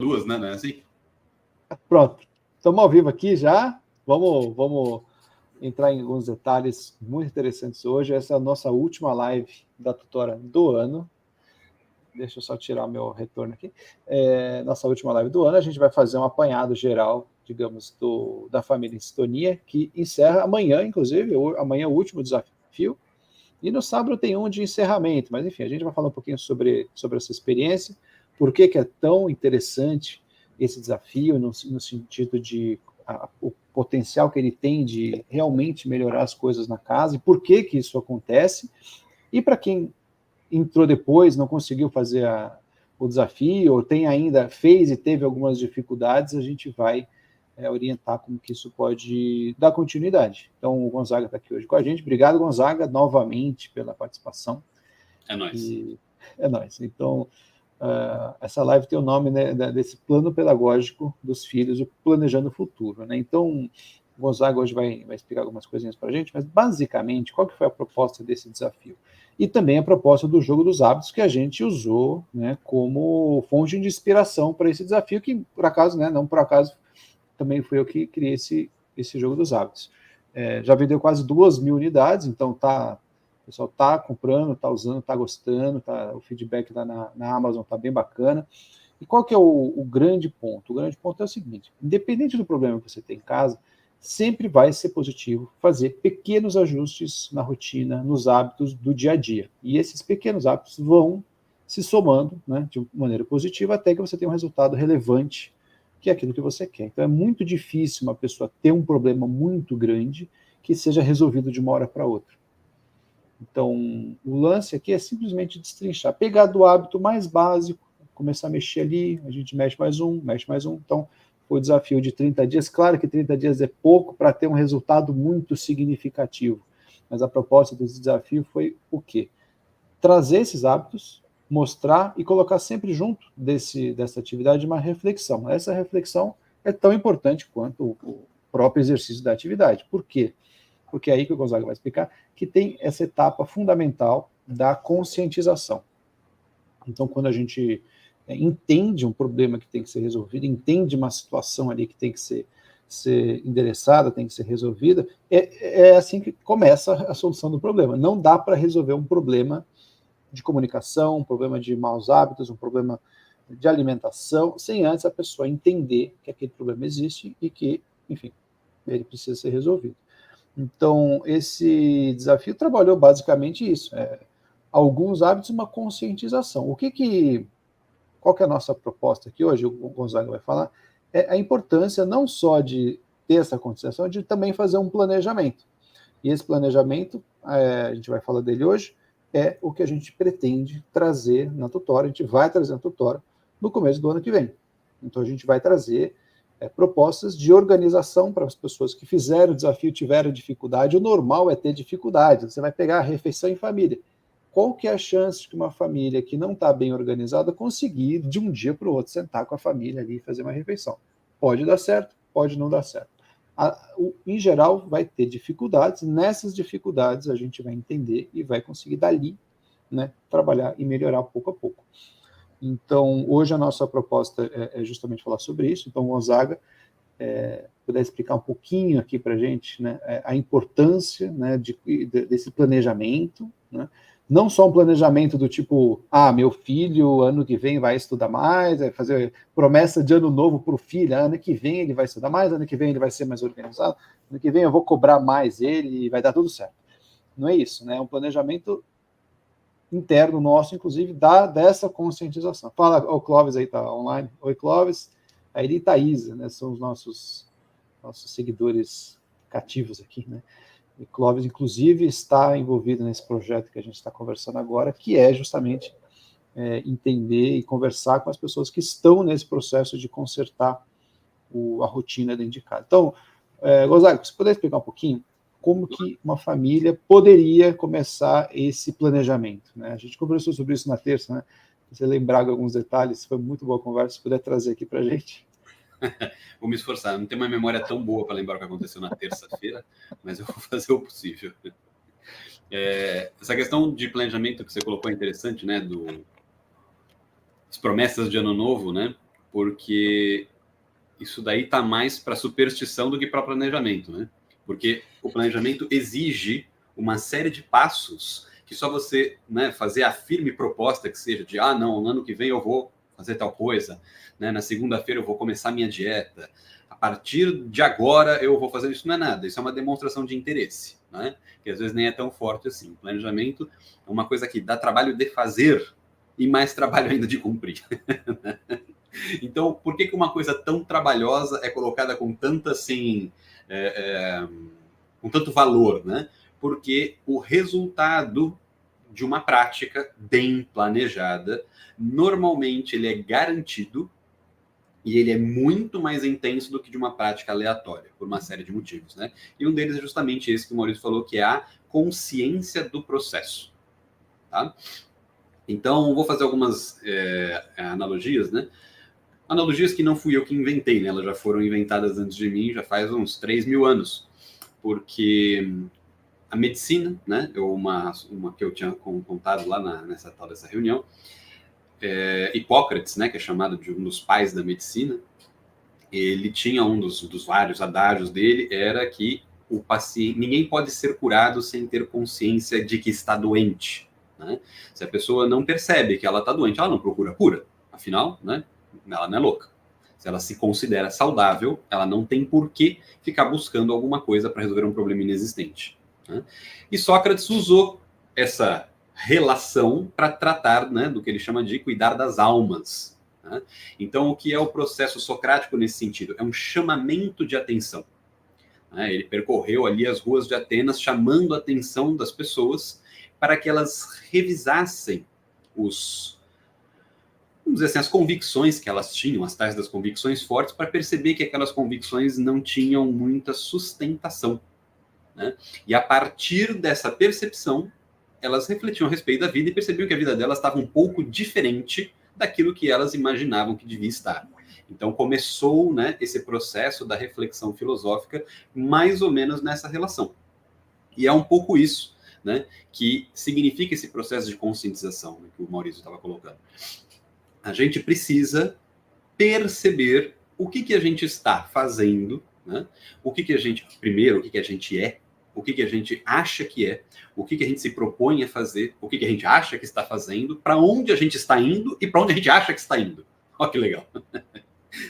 duas, né? Não é assim? Pronto. Estamos ao vivo aqui já. Vamos entrar em alguns detalhes muito interessantes hoje. Essa é a nossa última live da tutora do ano. Deixa eu só tirar o meu retorno aqui. Nossa última live do ano, a gente vai fazer um apanhado geral, digamos, da família em sintonia, que encerra amanhã, inclusive. Amanhã é o último desafio. E no sábado tem um de encerramento. Mas, enfim, a gente vai falar um pouquinho sobre essa experiência, por que é tão interessante esse desafio, no sentido de o potencial que ele tem de realmente melhorar as coisas na casa, e por que isso acontece. E para quem entrou depois, não conseguiu fazer o desafio, ou fez e teve algumas dificuldades, a gente vai orientar como que isso pode dar continuidade. Então, o Gonzaga está aqui hoje com a gente. Obrigado, Gonzaga, novamente pela participação. É nóis. É nóis. Então, essa live tem o nome, né, desse plano pedagógico dos filhos, o Planejando o Futuro. Né? Então, o Gonzaga hoje vai explicar algumas coisinhas para a gente, mas basicamente, qual que foi a proposta desse desafio? E também a proposta do jogo dos hábitos que a gente usou, né, como fonte de inspiração para esse desafio, que por acaso, né, não por acaso, também fui eu que criei esse jogo dos hábitos. Já vendeu quase 2.000 unidades, então o pessoal está comprando, está usando, está gostando, o feedback lá na Amazon está bem bacana. E qual que é o grande ponto? O grande ponto é o seguinte: independente do problema que você tem em casa, sempre vai ser positivo fazer pequenos ajustes na rotina, nos hábitos do dia a dia. E esses pequenos hábitos vão se somando, né, de maneira positiva, até que você tenha um resultado relevante, que é aquilo que você quer. Então é muito difícil uma pessoa ter um problema muito grande que seja resolvido de uma hora para outra. Então, o lance aqui é simplesmente destrinchar, pegar do hábito mais básico, começar a mexer ali, a gente mexe mais um. Então, foi o desafio de 30 dias. Claro que 30 dias é pouco para ter um resultado muito significativo, mas a proposta desse desafio foi o quê? Trazer esses hábitos, mostrar e colocar sempre junto dessa atividade uma reflexão. Essa reflexão é tão importante quanto o próprio exercício da atividade. Por quê? Porque é aí que o Gonzaga vai explicar que tem essa etapa fundamental da conscientização. Então, quando a gente entende um problema que tem que ser resolvido, entende uma situação ali que tem que ser endereçada, tem que ser resolvida, é assim que começa a solução do problema. Não dá para resolver um problema de comunicação, um problema de maus hábitos, um problema de alimentação, sem antes a pessoa entender que aquele problema existe e que, enfim, ele precisa ser resolvido. Então, esse desafio trabalhou basicamente isso, alguns hábitos e uma conscientização. Qual que é a nossa proposta aqui hoje, o Gonzaga vai falar, é a importância não só de ter essa conscientização, de também fazer um planejamento. E esse planejamento, a gente vai falar dele hoje, é o que a gente pretende trazer na tutora, a gente vai trazer na tutora no começo do ano que vem. Então, a gente vai trazer propostas de organização para as pessoas que fizeram o desafio, tiveram dificuldade. O normal é ter dificuldade, você vai pegar a refeição em família. Qual que é a chance de uma família que não está bem organizada conseguir, de um dia para o outro, sentar com a família ali e fazer uma refeição? Pode dar certo, pode não dar certo. Em geral, vai ter dificuldades. Nessas dificuldades, a gente vai entender e vai conseguir, dali, né, trabalhar e melhorar pouco a pouco. Então, hoje a nossa proposta é justamente falar sobre isso. Então, Gonzaga, puder explicar um pouquinho aqui para a gente, né, a importância, né, desse planejamento, né? Não só um planejamento do tipo, meu filho ano que vem vai estudar mais, vai fazer promessa de ano novo para o filho, ano que vem ele vai estudar mais, ano que vem ele vai ser mais organizado, ano que vem eu vou cobrar mais ele e vai dar tudo certo. Não é isso, né? É um planejamento interno nosso, inclusive, dessa conscientização. Fala, o Clóvis aí está online. Oi, Clóvis. A Eli e Thaisa, né? São os nossos seguidores cativos aqui, né? E Clóvis, inclusive, está envolvido nesse projeto que a gente está conversando agora, que é justamente entender e conversar com as pessoas que estão nesse processo de consertar a rotina dentro de casa. Então, Gonzaga, você poderia explicar um pouquinho como que uma família poderia começar esse planejamento, né? A gente conversou sobre isso na terça, né? Se você lembrar de alguns detalhes, foi muito boa a conversa, se puder trazer aqui para a gente. Vou me esforçar. Não tenho uma memória tão boa para lembrar o que aconteceu na terça-feira, mas eu vou fazer o possível. Essa questão de planejamento que você colocou é interessante, né? As promessas de ano novo, né? porque isso daí está mais para superstição do que para planejamento, né? Porque o planejamento exige uma série de passos que só você, né, fazer a firme proposta que seja de, não, no ano que vem eu vou fazer tal coisa, né? Na segunda-feira eu vou começar minha dieta, a partir de agora eu vou fazer isso, não é nada, isso é uma demonstração de interesse, né? Que às vezes nem é tão forte assim. O planejamento é uma coisa que dá trabalho de fazer e mais trabalho ainda de cumprir. Então, por que uma coisa tão trabalhosa é colocada com tanta, assim, com tanto valor, né? Porque o resultado de uma prática bem planejada, normalmente ele é garantido e ele é muito mais intenso do que de uma prática aleatória, por uma série de motivos, né? E um deles é justamente esse que o Maurício falou, que é a consciência do processo, tá? Então, vou fazer algumas analogias, né? Analogias que não fui eu que inventei, né? Elas já foram inventadas antes de mim, já faz uns 3.000 anos, porque a medicina, né? Uma que eu tinha contado lá nessa tal dessa reunião, Hipócrates, né? Que é chamado de um dos pais da medicina, ele tinha um dos vários adágios dele, era que o paciente, ninguém pode ser curado sem ter consciência de que está doente, né? Se a pessoa não percebe que ela está doente, ela não procura cura, afinal, né? Ela não é louca. Se ela se considera saudável, ela não tem por que ficar buscando alguma coisa para resolver um problema inexistente, né? E Sócrates usou essa relação para tratar, né, do que ele chama de cuidar das almas, né? Então, o que é o processo socrático nesse sentido? É um chamamento de atenção, né? Ele percorreu ali as ruas de Atenas, chamando a atenção das pessoas para que elas revisassem vamos dizer assim, as convicções que elas tinham, as tais das convicções fortes, para perceber que aquelas convicções não tinham muita sustentação, né? E a partir dessa percepção, elas refletiam a respeito da vida e percebiam que a vida delas estava um pouco diferente daquilo que elas imaginavam que devia estar. Então começou, né, esse processo da reflexão filosófica mais ou menos nessa relação. E é um pouco isso, né, que significa esse processo de conscientização, né, que o Maurício estava colocando. A gente precisa perceber o que a gente está fazendo, né? O que a gente, primeiro, o que a gente é, o que a gente acha que é, o que a gente se propõe a fazer, o que a gente acha que está fazendo, para onde a gente está indo e para onde a gente acha que está indo. Olha que legal.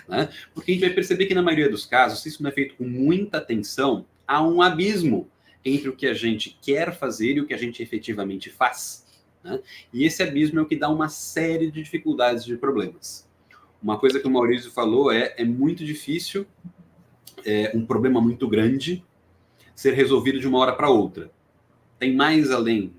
Né? Porque a gente vai perceber que, na maioria dos casos, se isso não é feito com muita atenção, há um abismo entre o que a gente quer fazer e o que a gente efetivamente faz, né? E esse abismo é o que dá uma série de dificuldades, de problemas. Uma coisa que o Maurício falou é muito difícil, um problema muito grande, ser resolvido de uma hora para outra. Tem mais além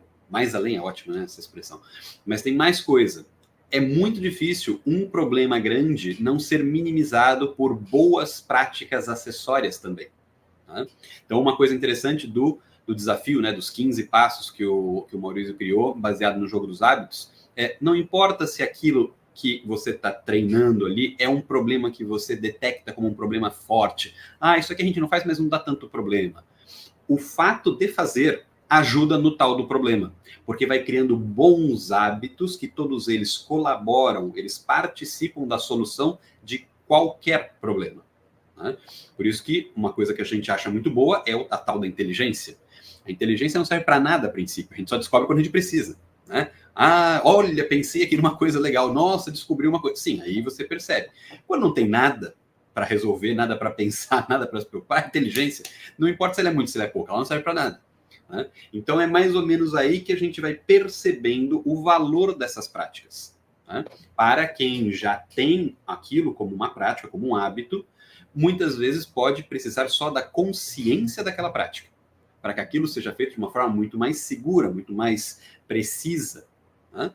é ótimo, né, essa expressão, mas tem mais coisa. É muito difícil um problema grande não ser minimizado por boas práticas acessórias também, né? Então, uma coisa interessante do desafio, né, dos 15 passos que o Maurício criou, baseado no jogo dos hábitos, não importa se aquilo que você está treinando ali é um problema que você detecta como um problema forte. Isso aqui a gente não faz, mas não dá tanto problema. O fato de fazer ajuda no tal do problema, porque vai criando bons hábitos que todos eles colaboram, eles participam da solução de qualquer problema, né? Por isso que uma coisa que a gente acha muito boa é a tal da inteligência. A inteligência não serve para nada a princípio, a gente só descobre quando a gente precisa, né? Olha, pensei aqui numa coisa legal, nossa, descobri uma coisa. Sim, aí você percebe. Quando não tem nada para resolver, nada para pensar, nada para se preocupar, a inteligência, não importa se ela é muito, se ela é pouca, ela não serve para nada, né? Então é mais ou menos aí que a gente vai percebendo o valor dessas práticas, né? Para quem já tem aquilo como uma prática, como um hábito, muitas vezes pode precisar só da consciência daquela prática, para que aquilo seja feito de uma forma muito mais segura, muito mais precisa, né?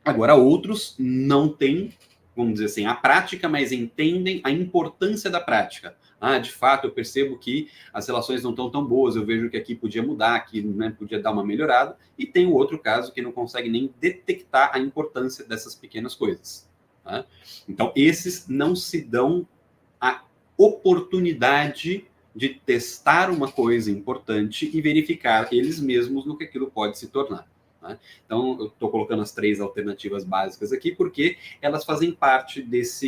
Agora, outros não têm, vamos dizer assim, a prática, mas entendem a importância da prática. De fato, eu percebo que as relações não estão tão boas, eu vejo que aqui podia mudar, aqui, né, podia dar uma melhorada, e tem o outro caso que não consegue nem detectar a importância dessas pequenas coisas, né? Então, esses não se dão a oportunidade de testar uma coisa importante e verificar eles mesmos no que aquilo pode se tornar, Né? Então, eu estou colocando as 3 alternativas básicas aqui, porque elas fazem parte dessa...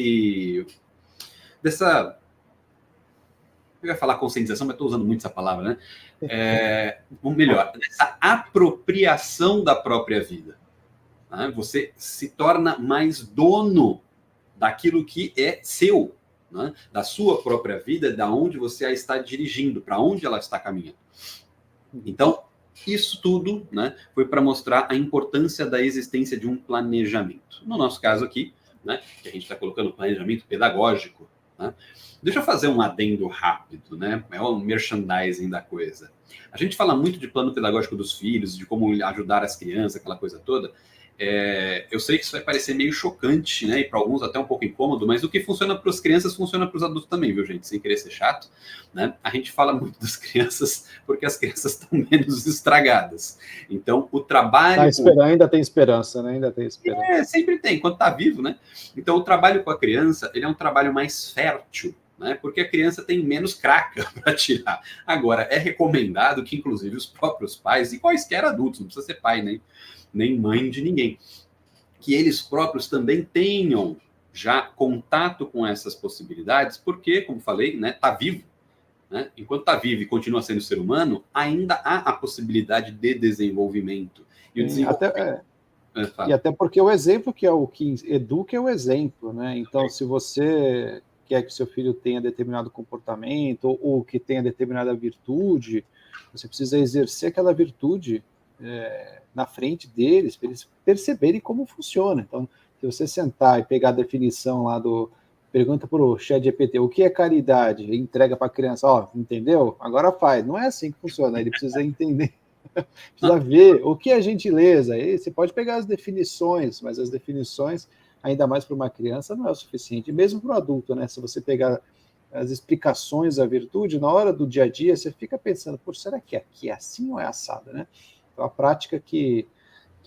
Eu ia falar conscientização, mas estou usando muito essa palavra, né? Ou melhor, essa apropriação da própria vida. Né? Você se torna mais dono daquilo que é seu, né? Da sua própria vida, da onde você a está dirigindo, para onde ela está caminhando. Então, isso tudo, né, foi para mostrar a importância da existência de um planejamento. No nosso caso aqui, né, que a gente está colocando planejamento pedagógico, né? Deixa eu fazer um adendo rápido, né? É o merchandising da coisa. A gente fala muito de plano pedagógico dos filhos, de como ajudar as crianças, aquela coisa toda. Eu sei que isso vai parecer meio chocante, né? E para alguns até um pouco incômodo, mas o que funciona para as crianças funciona para os adultos também, viu, gente? Sem querer ser chato, né? A gente fala muito das crianças porque as crianças estão menos estragadas. Então, o trabalho... Ainda tem esperança, né? Ainda tem esperança. Sempre tem, enquanto está vivo, né? Então, o trabalho com a criança, ele é um trabalho mais fértil, né? Porque a criança tem menos craca para tirar. Agora, é recomendado que, inclusive, os próprios pais, e quaisquer adultos, não precisa ser pai nem mãe de ninguém, que eles próprios também tenham já contato com essas possibilidades, porque, como falei, né, tá vivo. Né? Enquanto está vivo e continua sendo ser humano, ainda há a possibilidade de desenvolvimento. E o desenvolvimento... E até porque o exemplo que é o que educa é o exemplo, né? Então, se você quer que seu filho tenha determinado comportamento ou que tenha determinada virtude, você precisa exercer aquela virtude na frente deles, para eles perceberem como funciona. Então, se você sentar e pegar a definição lá pergunta para o ChatGPT, o que é caridade? E entrega para a criança, entendeu? Agora faz. Não é assim que funciona, ele precisa entender. Precisa ver o que é gentileza. Aí você pode pegar as definições, mas as definições, ainda mais para uma criança, não é o suficiente. E mesmo para o adulto, né? Se você pegar as explicações da virtude, na hora do dia a dia, você fica pensando, será que aqui é assim ou é assado, né? Então, a prática que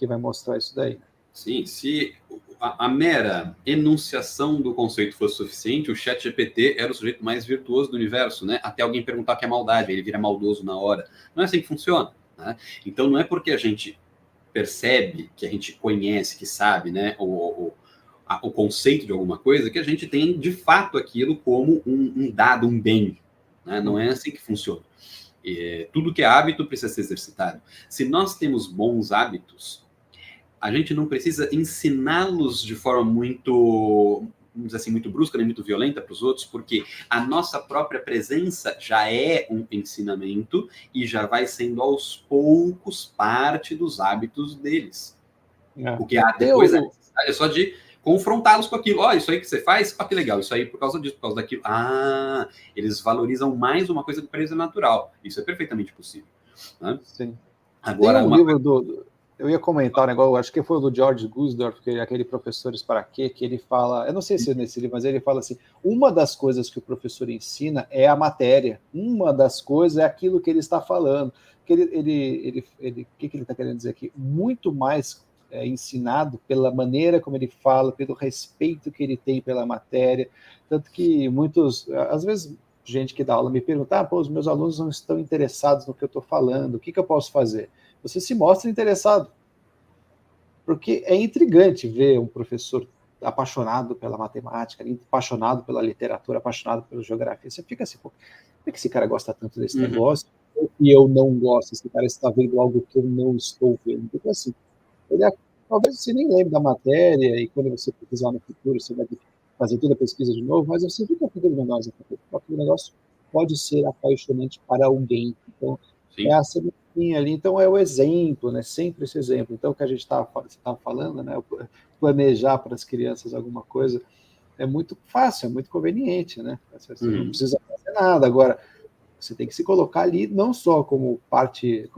vai mostrar isso daí. Sim, se a mera enunciação do conceito fosse suficiente, o ChatGPT era o sujeito mais virtuoso do universo, né? Até alguém perguntar o que é maldade, ele vira maldoso na hora. Não é assim que funciona. Né? Então, não é porque a gente percebe, que a gente conhece, que sabe, né, o conceito de alguma coisa, que a gente tem, de fato, aquilo como um dado, um bem. Né? Não é assim que funciona. Tudo que é hábito precisa ser exercitado. Se nós temos bons hábitos, a gente não precisa ensiná-los de forma muito, vamos dizer assim, muito brusca, nem muito violenta para os outros, porque a nossa própria presença já é um ensinamento e já vai sendo aos poucos parte dos hábitos deles. O que há depois é só de confrontá-los com aquilo. Isso aí que você faz, que legal, isso aí por causa disso, por causa daquilo. Eles valorizam mais uma coisa que para eles é natural. Isso é perfeitamente possível. Né? Sim. Agora, tem um livro eu ia comentar um negócio, acho que foi o do George Gusdorf, aquele Professores para Quê, que ele fala, eu não sei se é nesse livro, mas ele fala assim, uma das coisas que o professor ensina é a matéria, uma das coisas é aquilo que ele está falando, que o que ele está querendo dizer aqui? Muito mais ensinado pela maneira como ele fala, pelo respeito que ele tem pela matéria, tanto que às vezes, gente que dá aula me pergunta, os meus alunos não estão interessados no que eu estou falando, o que eu posso fazer? Você se mostra interessado. Porque é intrigante ver um professor apaixonado pela matemática, apaixonado pela literatura, apaixonado pela geografia. Você fica assim, por que esse cara gosta tanto desse negócio e eu não gosto? Esse cara está vendo algo que eu não estou vendo. Porque assim, talvez você nem lembre da matéria e quando você pesquisar no futuro, você vai fazer toda a pesquisa de novo, mas você fica com aquele negócio pode ser apaixonante para alguém. Então, sim. É a sementinha ali, então é o exemplo, né? Sempre esse exemplo. Então, o que a gente estava falando, né? Planejar para as crianças alguma coisa é muito fácil, é muito conveniente, né? Você não precisa fazer nada. Agora, você tem que se colocar ali, não só como parte,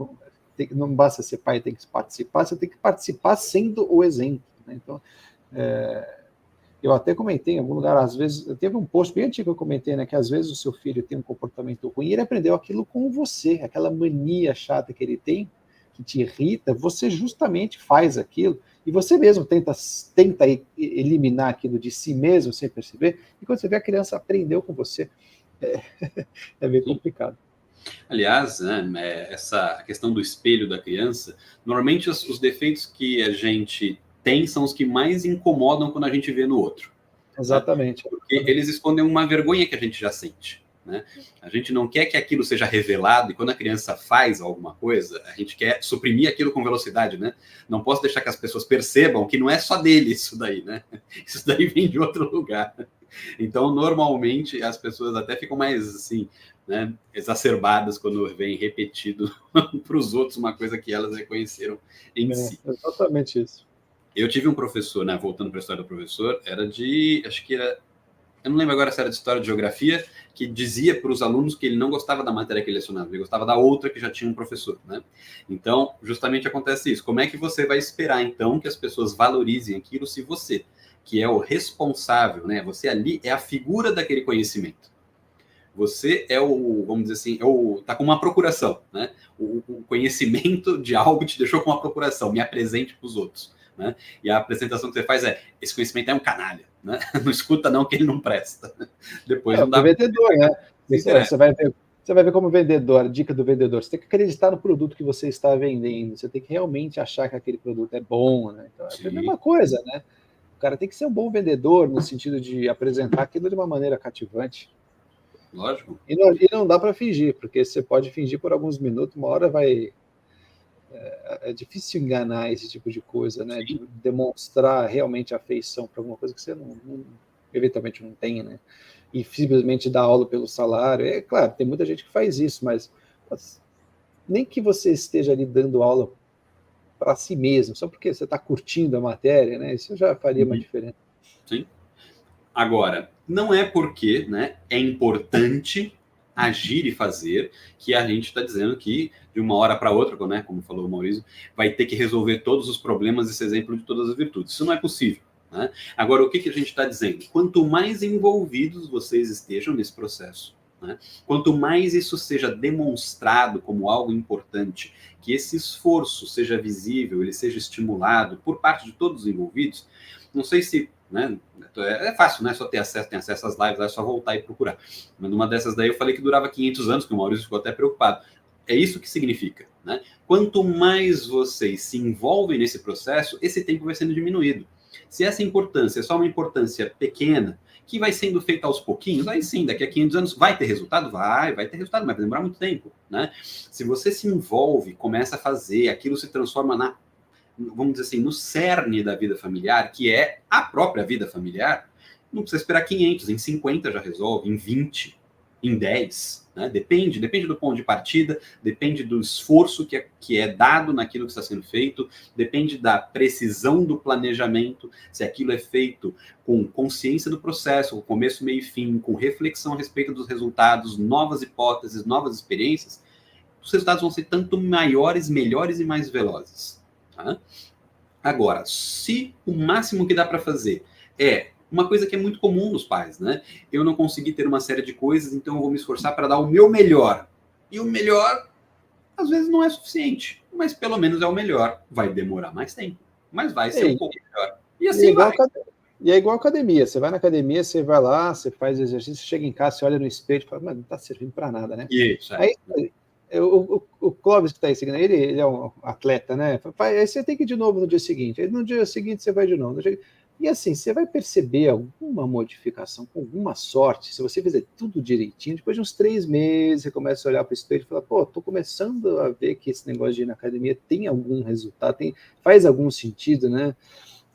não basta ser pai, tem que participar, você tem que participar sendo o exemplo, né? Então, eu até comentei em algum lugar, às vezes, teve um post bem antigo que eu comentei, né, que às vezes o seu filho tem um comportamento ruim e ele aprendeu aquilo com você, aquela mania chata que ele tem, que te irrita, você justamente faz aquilo e você mesmo tenta eliminar aquilo de si mesmo sem perceber, e quando você vê a criança aprendeu com você, é bem complicado. Aliás, né, essa questão do espelho da criança, normalmente os defeitos que a gente tem são os que mais incomodam quando a gente vê no outro. Tá? Exatamente. Porque eles escondem uma vergonha que a gente já sente. Né? A gente não quer que aquilo seja revelado, e quando a criança faz alguma coisa, a gente quer suprimir aquilo com velocidade, né? Não posso deixar que as pessoas percebam que não é só dele isso daí, né? Isso daí vem de outro lugar. Então, normalmente, as pessoas até ficam mais, assim, né, exacerbadas quando vem repetido para os outros uma coisa que elas reconheceram em si. Exatamente isso. Eu tive um professor, né, voltando para a história do professor, acho que era, eu não lembro agora se era de história de geografia, que dizia para os alunos que ele não gostava da matéria que ele lecionava, ele gostava da outra que já tinha um professor, né? Então, justamente acontece isso. Como é que você vai esperar, então, que as pessoas valorizem aquilo se você, que é o responsável, né? Você ali é a figura daquele conhecimento. Você é vamos dizer assim, tá com uma procuração, né? O conhecimento de algo te deixou com uma procuração, me apresente para os outros, né? E a apresentação que você faz esse conhecimento é um canalha, né? Não escuta não que ele não presta. Depois não dá. Vendedor, né? Você vai ver como vendedor, a dica do vendedor, você tem que acreditar no produto que você está vendendo, você tem que realmente achar que aquele produto é bom, né? Então, é a mesma coisa, né? O cara tem que ser um bom vendedor no sentido de apresentar aquilo de uma maneira cativante. Lógico. E não dá para fingir, porque você pode fingir por alguns minutos, uma hora vai... É difícil enganar esse tipo de coisa, né? De demonstrar realmente afeição para alguma coisa que você eventualmente não tem, né? E simplesmente dar aula pelo salário. É claro, tem muita gente que faz isso, mas nem que você esteja ali dando aula para si mesmo, só porque você está curtindo a matéria, né? Isso já faria uma diferença. Sim. Agora, não é porque, né, é importante agir e fazer que a gente está dizendo que de uma hora para outra, né, como falou o Maurício, vai ter que resolver todos os problemas, esse exemplo de todas as virtudes. Isso não é possível. Né? Agora, o que a gente está dizendo? Quanto mais envolvidos vocês estejam nesse processo, né, quanto mais isso seja demonstrado como algo importante, que esse esforço seja visível, ele seja estimulado por parte de todos os envolvidos, não sei se, né, é fácil, né? Só tem acesso às lives, é só voltar e procurar. Mas numa dessas daí eu falei que durava 500 anos, que o Maurício ficou até preocupado. É isso que significa, né? Quanto mais vocês se envolvem nesse processo, esse tempo vai sendo diminuído. Se essa importância é só uma importância pequena, que vai sendo feita aos pouquinhos, aí sim, daqui a 500 anos vai ter resultado? Vai ter resultado, mas vai demorar muito tempo, né? Se você se envolve, começa a fazer, aquilo se transforma vamos dizer assim, no cerne da vida familiar, que é a própria vida familiar, não precisa esperar 500, em 50 já resolve, em 20, em 10, né? Depende do ponto de partida, depende do esforço que é dado naquilo que está sendo feito, depende da precisão do planejamento, se aquilo é feito com consciência do processo, com começo, meio e fim, com reflexão a respeito dos resultados, novas hipóteses, novas experiências, os resultados vão ser tanto maiores, melhores e mais velozes. Tá? Agora, se o máximo que dá para fazer é uma coisa que é muito comum nos pais, né? Eu não consegui ter uma série de coisas, então eu vou me esforçar para dar o meu melhor. E o melhor, às vezes, não é suficiente, mas pelo menos é o melhor. Vai demorar mais tempo, mas vai ser um pouco melhor. E assim vai. E é igual academia. Você vai na academia, você vai lá, você faz exercício, chega em casa, você olha no espelho e fala, mano, não tá servindo para nada, né? Isso, Aí o Clóvis que está aí seguindo, ele é um atleta, né? Aí você tem que ir de novo no dia seguinte. Aí no dia seguinte você vai de novo. E assim, você vai perceber alguma modificação, com alguma sorte, se você fizer tudo direitinho, depois de uns 3 meses, você começa a olhar para o espelho e fala, pô, tô começando a ver que esse negócio de ir na academia tem algum resultado, faz algum sentido, né?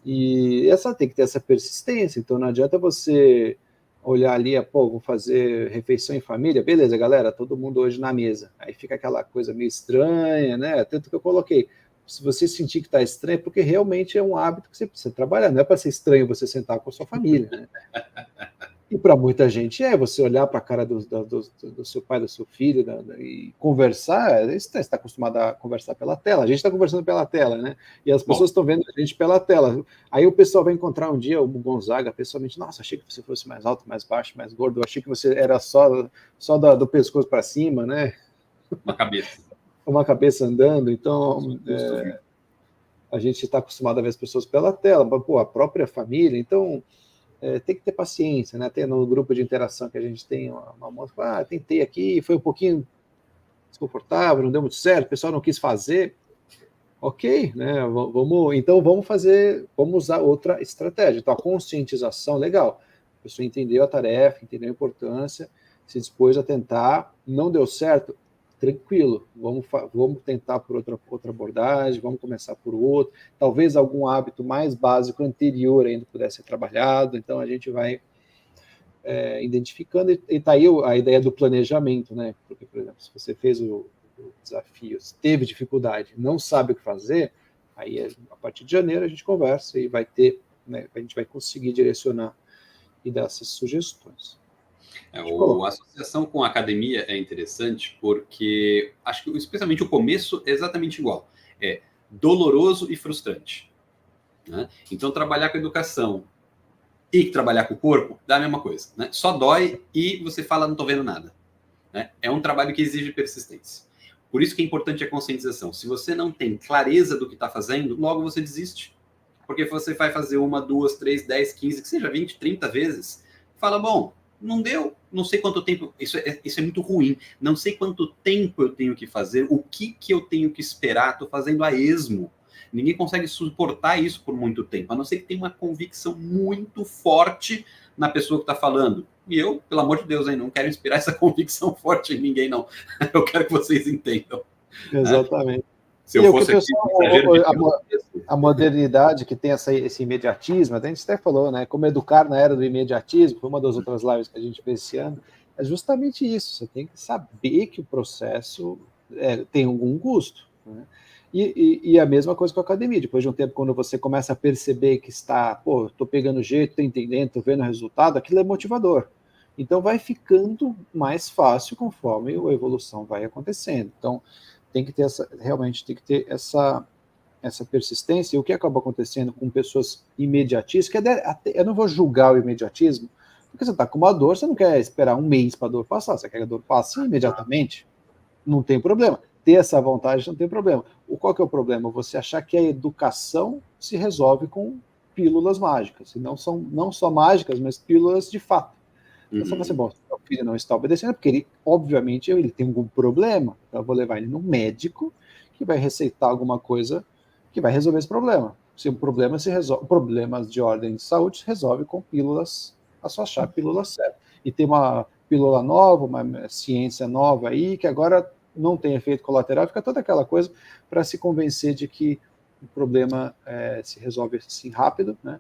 E tem que ter essa persistência, então não adianta você olhar ali, pô, vou fazer refeição em família, beleza, galera, todo mundo hoje na mesa. Aí fica aquela coisa meio estranha, né? Tanto que eu coloquei, se você sentir que está estranho, é porque realmente é um hábito que você precisa trabalhar, não é para ser estranho você sentar com a sua família, né? E para muita gente você olhar para a cara do seu pai, do seu filho, e conversar, você está acostumado a conversar pela tela, a gente está conversando pela tela, né? E as pessoas estão vendo a gente pela tela. Aí o pessoal vai encontrar um dia o Gonzaga pessoalmente, nossa, achei que você fosse mais alto, mais baixo, mais gordo, achei que você era só do pescoço para cima, né? Uma cabeça andando, então a gente está acostumado a ver as pessoas pela tela, pô, a própria família, então tem que ter paciência, né? Até no grupo de interação que a gente tem uma moça, tentei aqui, foi um pouquinho desconfortável, não deu muito certo, o pessoal não quis fazer. Ok, né? Vamos usar outra estratégia. Então, a conscientização, legal. A pessoa entendeu a tarefa, entendeu a importância, se dispôs a tentar, não deu certo, tranquilo, vamos tentar por outra abordagem, vamos começar por outro, talvez algum hábito mais básico anterior ainda pudesse ser trabalhado, então a gente vai identificando, e está aí a ideia do planejamento, né? Porque, por exemplo, se você fez o desafio, teve dificuldade, não sabe o que fazer, aí a partir de janeiro a gente conversa e vai ter, né, a gente vai conseguir direcionar e dar essas sugestões. A associação com a academia é interessante porque acho que especialmente o começo é exatamente igual. É doloroso e frustrante, né? Então, trabalhar com educação e trabalhar com o corpo dá a mesma coisa, né? Só dói e você fala, não estou vendo nada, né? É um trabalho que exige persistência. Por isso que é importante a conscientização. Se você não tem clareza do que está fazendo, logo você desiste. Porque você vai fazer 1, 2, 3, 10, 15, que seja 20, 30 vezes, fala, bom, não deu, não sei quanto tempo, isso é muito ruim, não sei quanto tempo eu tenho que fazer, o que eu tenho que esperar, estou fazendo a esmo. Ninguém consegue suportar isso por muito tempo, a não ser que tenha uma convicção muito forte na pessoa que está falando. E eu, pelo amor de Deus, não quero inspirar essa convicção forte em ninguém, não. Eu quero que vocês entendam. Exatamente. Né? Se eu fosse aqui, a modernidade que tem esse imediatismo, a gente até falou, né? Como educar na era do imediatismo, foi uma das outras lives que a gente fez esse ano, é justamente isso. Você tem que saber que o processo tem algum custo, né? E a mesma coisa com a academia. Depois de um tempo, quando você começa a perceber que estou pegando jeito, estou entendendo, estou vendo o resultado, aquilo é motivador. Então vai ficando mais fácil conforme a evolução vai acontecendo. Então tem que ter realmente tem que ter essa persistência. E o que acaba acontecendo com pessoas imediatistas, eu não vou julgar o imediatismo, porque você está com uma dor, você não quer esperar um mês para a dor passar, você quer que a dor passe imediatamente, não tem problema. Ter essa vontade não tem problema. Qual que é o problema? Você achar que a educação se resolve com pílulas mágicas, e não só mágicas, mas pílulas de fato. Então, você fala assim, bom, o filho não está obedecendo, porque ele, obviamente, ele tem algum problema, então eu vou levar ele no médico, que vai receitar alguma coisa que vai resolver esse problema. Se o problema se resolve, problemas de ordem de saúde se resolve com pílulas, a sua achar a pílula certa. E tem uma pílula nova, uma ciência nova aí, que agora não tem efeito colateral, fica toda aquela coisa para se convencer de que o problema se resolve assim rápido, né?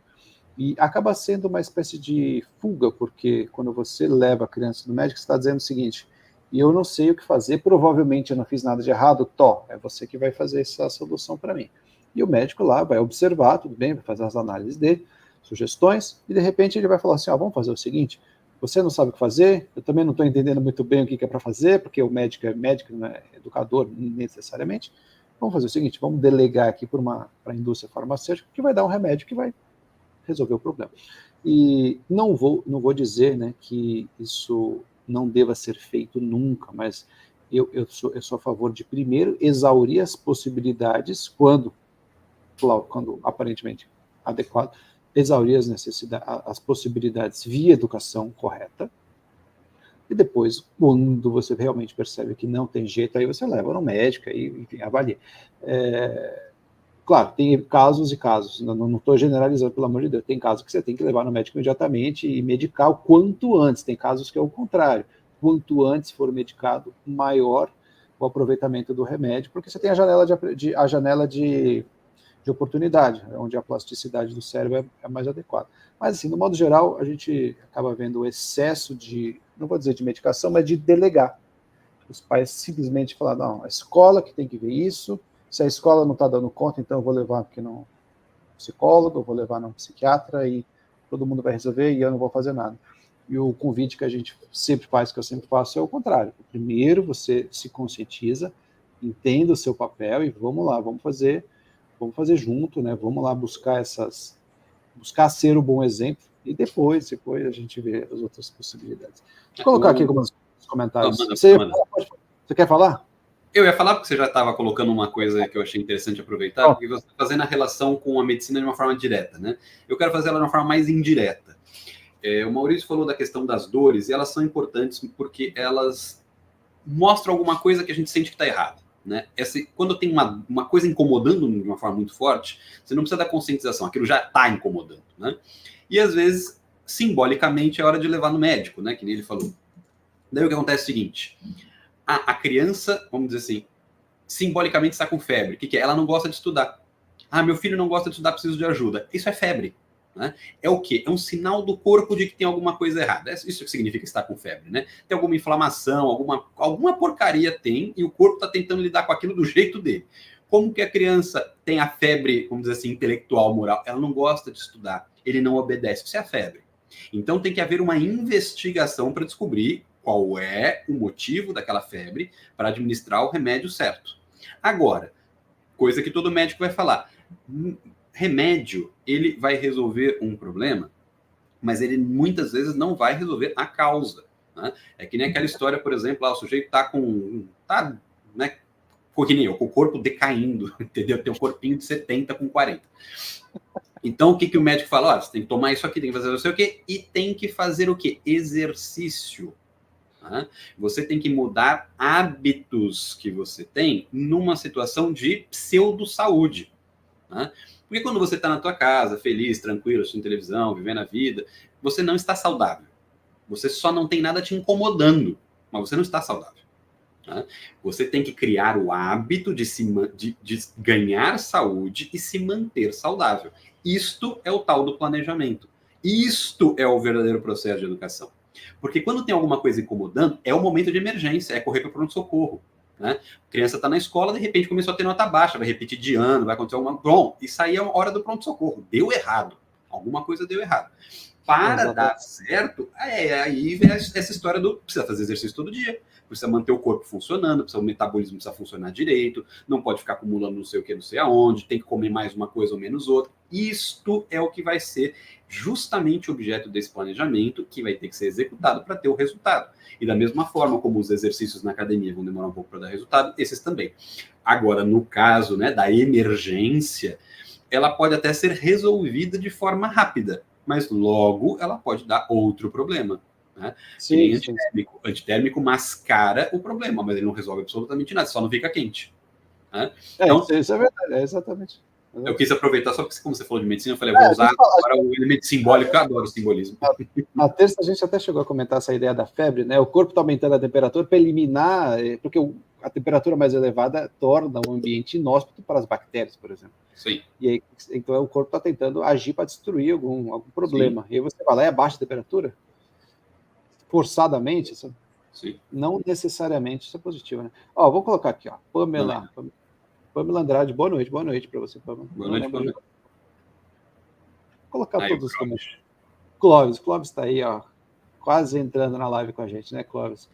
E acaba sendo uma espécie de fuga, porque quando você leva a criança no médico, você está dizendo o seguinte, e eu não sei o que fazer, provavelmente eu não fiz nada de errado, é você que vai fazer essa solução para mim. E o médico lá vai observar, tudo bem, vai fazer as análises dele, sugestões, e de repente ele vai falar assim, vamos fazer o seguinte, você não sabe o que fazer, eu também não estou entendendo muito bem o que é para fazer, porque o médico é médico, não é educador necessariamente, vamos fazer o seguinte, vamos delegar aqui para a indústria farmacêutica, que vai dar um remédio que vai resolver o problema. E não vou dizer, né, que isso não deva ser feito nunca, mas eu sou a favor de, primeiro, exaurir as possibilidades quando aparentemente adequado, exaurir as possibilidades via educação correta, e depois, quando você realmente percebe que não tem jeito, aí você leva no médico, aí, enfim, avalia. Claro, tem casos e casos, não estou generalizando, pelo amor de Deus, tem casos que você tem que levar no médico imediatamente e medicar o quanto antes, tem casos que é o contrário, quanto antes for medicado, maior o aproveitamento do remédio, porque você tem a janela de oportunidade, onde a plasticidade do cérebro é mais adequada. Mas, assim, no modo geral, a gente acaba vendo o excesso não vou dizer de medicação, mas de delegar. Os pais simplesmente falam, não, a escola que tem que ver isso, se a escola não está dando conta, então eu vou levar aqui no psicólogo, eu vou levar no psiquiatra e todo mundo vai resolver e eu não vou fazer nada. E o convite que a gente sempre faz, que eu sempre faço, é o contrário. Primeiro você se conscientiza, entenda o seu papel e vamos lá, vamos fazer junto, né? Vamos lá buscar ser o bom exemplo e depois a gente vê as outras possibilidades. Vou colocar aqui alguns comentários. Você quer falar? Eu ia falar porque você já estava colocando uma coisa que eu achei interessante aproveitar, porque você está fazendo a relação com a medicina de uma forma direta, né? Eu quero fazer ela de uma forma mais indireta. O Maurício falou da questão das dores, e elas são importantes porque elas mostra alguma coisa que a gente sente que está errado. Né? Quando tem uma coisa incomodando de uma forma muito forte, você não precisa da conscientização, aquilo já está incomodando. Né? E às vezes, simbolicamente, é hora de levar no médico, né? Que nem ele falou. Daí o que acontece é o seguinte: a criança, vamos dizer assim, simbolicamente está com febre. O que é? Ela não gosta de estudar. Meu filho não gosta de estudar, preciso de ajuda. Isso é febre. Né? É o quê? É um sinal do corpo de que tem alguma coisa errada. Isso que significa estar com febre, né? Tem alguma inflamação, alguma porcaria tem, e o corpo está tentando lidar com aquilo do jeito dele. Como que a criança tem a febre, vamos dizer assim, intelectual, moral? Ela não gosta de estudar, ele não obedece. Isso é a febre. Então tem que haver uma investigação para descobrir qual é o motivo daquela febre para administrar o remédio certo. Agora, coisa que todo médico vai falar: remédio, ele vai resolver um problema, mas ele muitas vezes não vai resolver a causa. Né? É que nem aquela história, por exemplo, o sujeito está né, que nem eu, com o corpo decaindo, entendeu? Tem um corpinho de 70 com 40. Então, o que o médico fala? Você tem que tomar isso aqui, tem que fazer não sei o quê, e tem que fazer o quê? Exercício. Né? Você tem que mudar hábitos que você tem numa situação de pseudo-saúde. Né? Porque quando você está na tua casa, feliz, tranquilo, assistindo televisão, vivendo a vida, você não está saudável. Você só não tem nada te incomodando, mas você não está saudável. Né? Você tem que criar o hábito de ganhar saúde e se manter saudável. Isto é o tal do planejamento. Isto é o verdadeiro processo de educação. Porque quando tem alguma coisa incomodando, é o momento de emergência, é correr para o pronto-socorro. Né? A criança está na escola, de repente começou a ter nota baixa, vai repetir de ano, vai acontecer alguma... Bom, isso aí é a hora do pronto-socorro. Deu errado. Alguma coisa deu errado. Para dar certo, aí vem essa história do precisa fazer exercício todo dia, precisa manter o corpo funcionando, o metabolismo precisa funcionar direito, não pode ficar acumulando não sei o que, não sei aonde, tem que comer mais uma coisa ou menos outra. Isto é o que vai ser justamente o objeto desse planejamento, que vai ter que ser executado para ter o resultado. E da mesma forma como os exercícios na academia vão demorar um pouco para dar resultado, esses também. Agora, no caso, né, da emergência, ela pode até ser resolvida de forma rápida, mas logo ela pode dar outro problema. Né? Sim, antitérmico. Antitérmico mascara o problema, mas ele não resolve absolutamente nada, só não fica quente. Né? Então, isso é verdade, exatamente. Eu quis aproveitar, só porque como você falou de medicina, eu falei, vou usar agora o elemento simbólico, eu adoro o simbolismo. Na terça a gente até chegou a comentar essa ideia da febre, né? O corpo está aumentando a temperatura para eliminar, porque a temperatura mais elevada torna o ambiente inóspito para as bactérias, por exemplo. Sim. E aí, então o corpo está tentando agir para destruir algum problema. Sim. E aí você vai lá e abaixa a temperatura, forçadamente, sabe? Sim. Não necessariamente isso é positivo, né? Vou colocar aqui, Pamela Andrade, boa noite para você, Pamela. Boa noite, Pamela. Vou colocar todos os comentários. Clóvis está aí, quase entrando na live com a gente, né, Clóvis?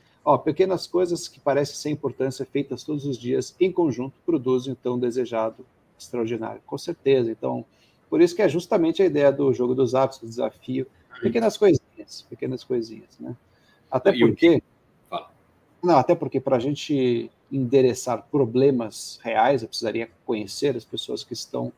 Pequenas coisas que parecem sem importância, feitas todos os dias, em conjunto, produzem o tão desejado extraordinário. Com certeza. Então, por isso que é justamente a ideia do jogo dos hábitos, do desafio. Pequenas coisinhas, né? Até porque para a gente endereçar problemas reais, eu precisaria conhecer as pessoas que estão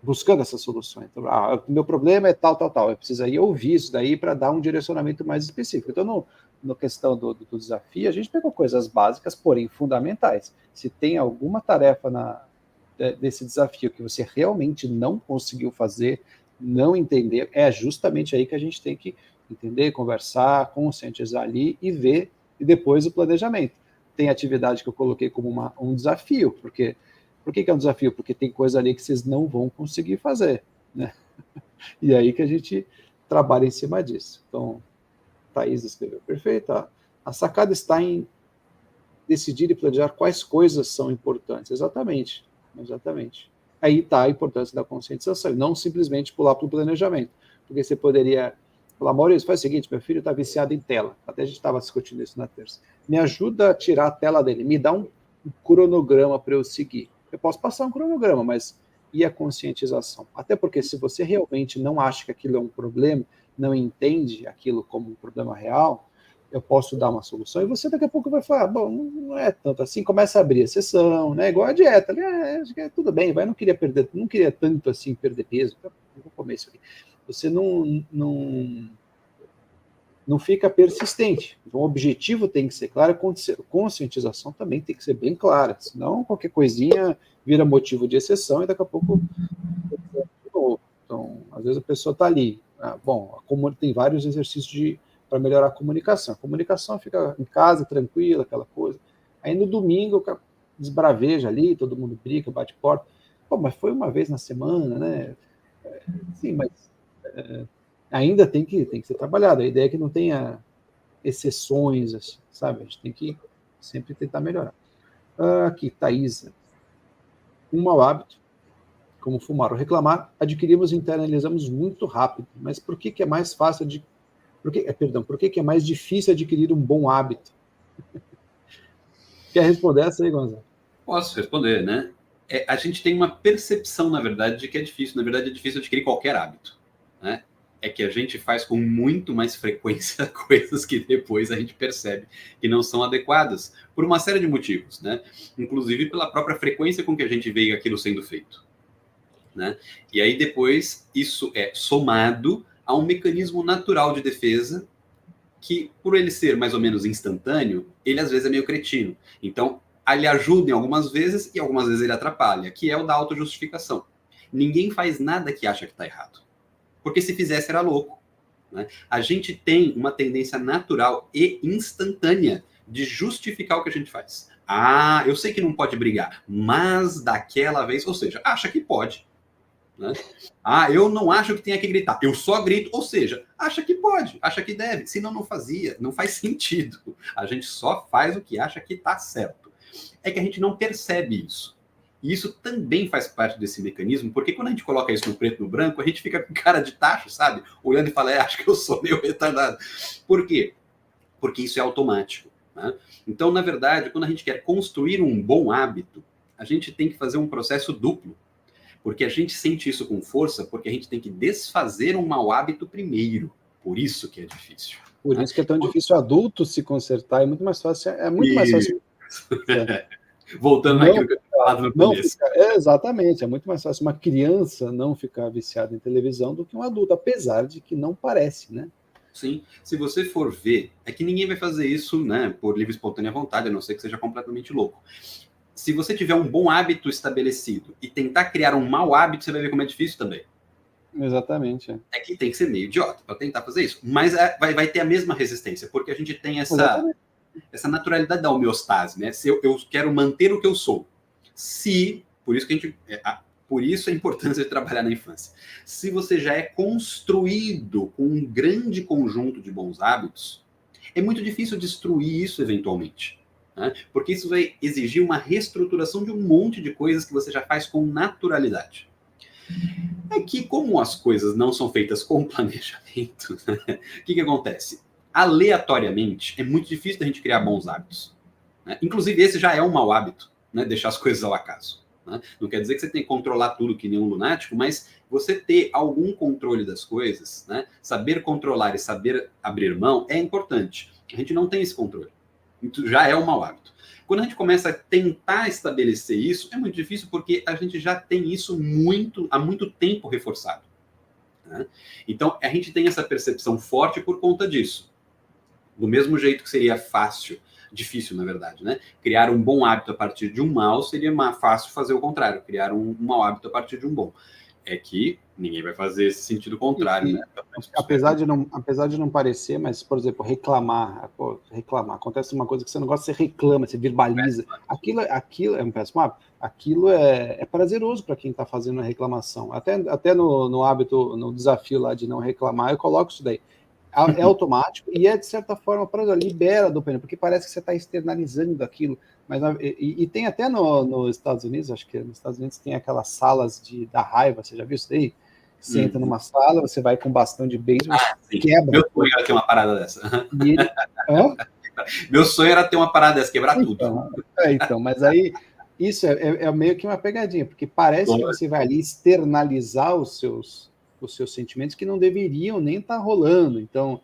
buscando essas soluções. Então, meu problema é tal. Eu precisaria ouvir isso daí para dar um direcionamento mais específico. Então, na questão do desafio, a gente pegou coisas básicas, porém fundamentais. Se tem alguma tarefa desse desafio que você realmente não conseguiu fazer, não entender, é justamente aí que a gente tem que entender, conversar, conscientizar ali e ver, e depois o planejamento. Tem atividade que eu coloquei como um desafio, porque... Por que é um desafio? Porque tem coisa ali que vocês não vão conseguir fazer, né? E aí que a gente trabalha em cima disso. Então, Thaís escreveu, perfeito. A sacada está em decidir e planejar quais coisas são importantes. Exatamente. Aí está a importância da conscientização, não simplesmente pular para o planejamento. Porque você poderia falar, Maurício, faz o seguinte, meu filho está viciado em tela. Até a gente estava discutindo isso na terça. Me ajuda a tirar a tela dele, me dá um cronograma para eu seguir. Eu posso passar um cronograma, mas e a conscientização? Até porque se você realmente não acha que aquilo é um problema, não entende aquilo como um problema real, eu posso dar uma solução e você daqui a pouco vai falar, bom, não é tanto assim, começa a abrir a sessão, né? Igual a dieta, tudo bem, não queria tanto assim perder peso, vou comer isso aqui. Você não não fica persistente. Então, o objetivo tem que ser claro, a conscientização também tem que ser bem clara, senão qualquer coisinha vira motivo de exceção e daqui a pouco... Então, às vezes a pessoa está ali, tem vários exercícios para melhorar a comunicação fica em casa, tranquila, aquela coisa. Aí no domingo, o cara desbraveja ali, todo mundo briga, bate porta. Mas foi uma vez na semana, né? Sim, mas ainda tem que ser trabalhado. A ideia é que não tenha exceções, assim, sabe? A gente tem que sempre tentar melhorar. Aqui, Thaisa. Um mau hábito, como fumar ou reclamar, adquirimos e internalizamos muito rápido. Mas por que é mais fácil por que é mais difícil adquirir um bom hábito? Quer responder essa aí, Gonzalo? Posso responder, né? A gente tem uma percepção, na verdade, de que é difícil. Na verdade, é difícil adquirir qualquer hábito, né? É que a gente faz com muito mais frequência coisas que depois a gente percebe que não são adequadas, por uma série de motivos, né? Inclusive pela própria frequência com que a gente vê aquilo sendo feito, né? E aí depois isso é somado a um mecanismo natural de defesa que, por ele ser mais ou menos instantâneo, ele às vezes é meio cretino. Então, ele ajuda em algumas vezes e algumas vezes ele atrapalha, que é o da autojustificação. Ninguém faz nada que acha que está errado, porque se fizesse era louco, né? A gente tem uma tendência natural e instantânea de justificar o que a gente faz. Eu sei que não pode brigar, mas daquela vez, ou seja, acha que pode, né? Eu não acho que tenha que gritar, eu só grito, ou seja, acha que pode, acha que deve, senão não fazia, não faz sentido. A gente só faz o que acha que está certo. É que a gente não percebe isso. E isso também faz parte desse mecanismo, porque quando a gente coloca isso no preto e no branco, a gente fica com cara de tacho, sabe? Olhando e fala, acho que eu sou meio retardado. Por quê? Porque isso é automático, né? Então, na verdade, quando a gente quer construir um bom hábito, a gente tem que fazer um processo duplo. Porque a gente sente isso com força, porque a gente tem que desfazer um mau hábito primeiro. Por isso que é difícil. Por isso que é tão difícil o adulto se consertar, é muito mais fácil. Mais fácil. Voltando naquilo que eu tinha falado no começo. Exatamente, é muito mais fácil uma criança não ficar viciada em televisão do que um adulto, apesar de que não parece, né? Sim, se você for ver, é que ninguém vai fazer isso, né, por livre e espontânea vontade, a não ser que seja completamente louco. Se você tiver um bom hábito estabelecido e tentar criar um mau hábito, você vai ver como é difícil também. Exatamente. É que tem que ser meio idiota para tentar fazer isso. Mas vai ter a mesma resistência, porque a gente tem essa naturalidade da homeostase, né? Se eu quero manter o que eu sou. Por isso a importância de trabalhar na infância. Se você já é construído com um grande conjunto de bons hábitos, é muito difícil destruir isso eventualmente, né? Porque isso vai exigir uma reestruturação de um monte de coisas que você já faz com naturalidade. É que, como as coisas não são feitas com planejamento, o que acontece? Aleatoriamente, é muito difícil da gente criar bons hábitos, né? Inclusive, esse já é um mau hábito, né? Deixar as coisas ao acaso, né? Não quer dizer que você tem que controlar tudo que nem um lunático, mas você ter algum controle das coisas, né? Saber controlar e saber abrir mão é importante. A gente não tem esse controle. Então, já é um mau hábito. Quando a gente começa a tentar estabelecer isso, é muito difícil porque a gente já tem isso há muito tempo reforçado, né? Então, a gente tem essa percepção forte por conta disso. Do mesmo jeito que seria difícil, na verdade, né? Criar um bom hábito a partir de um mal seria fácil fazer o contrário, criar um mau hábito a partir de um bom. É que ninguém vai fazer esse sentido contrário, né? Apesar de não parecer, mas, por exemplo, reclamar, acontece uma coisa que você não gosta, você reclama, você verbaliza. Aquilo é um péssimo hábito. Aquilo é prazeroso para quem está fazendo a reclamação. Até no hábito, no desafio lá de não reclamar, eu coloco isso daí. É automático e de certa forma, libera a dopamina, porque parece que você está externalizando aquilo. Mas, e tem até nos Estados Unidos, acho que nos Estados Unidos tem aquelas salas da raiva, você já viu isso daí? Você entra numa sala, você vai com um bastão de beisebol, quebra. Meu sonho era ter uma parada dessa. Meu sonho era ter uma parada dessa, quebrar tudo. Mas aí isso é meio que uma pegadinha, porque parece que você vai ali externalizar os seus sentimentos que não deveriam nem estar rolando. Então,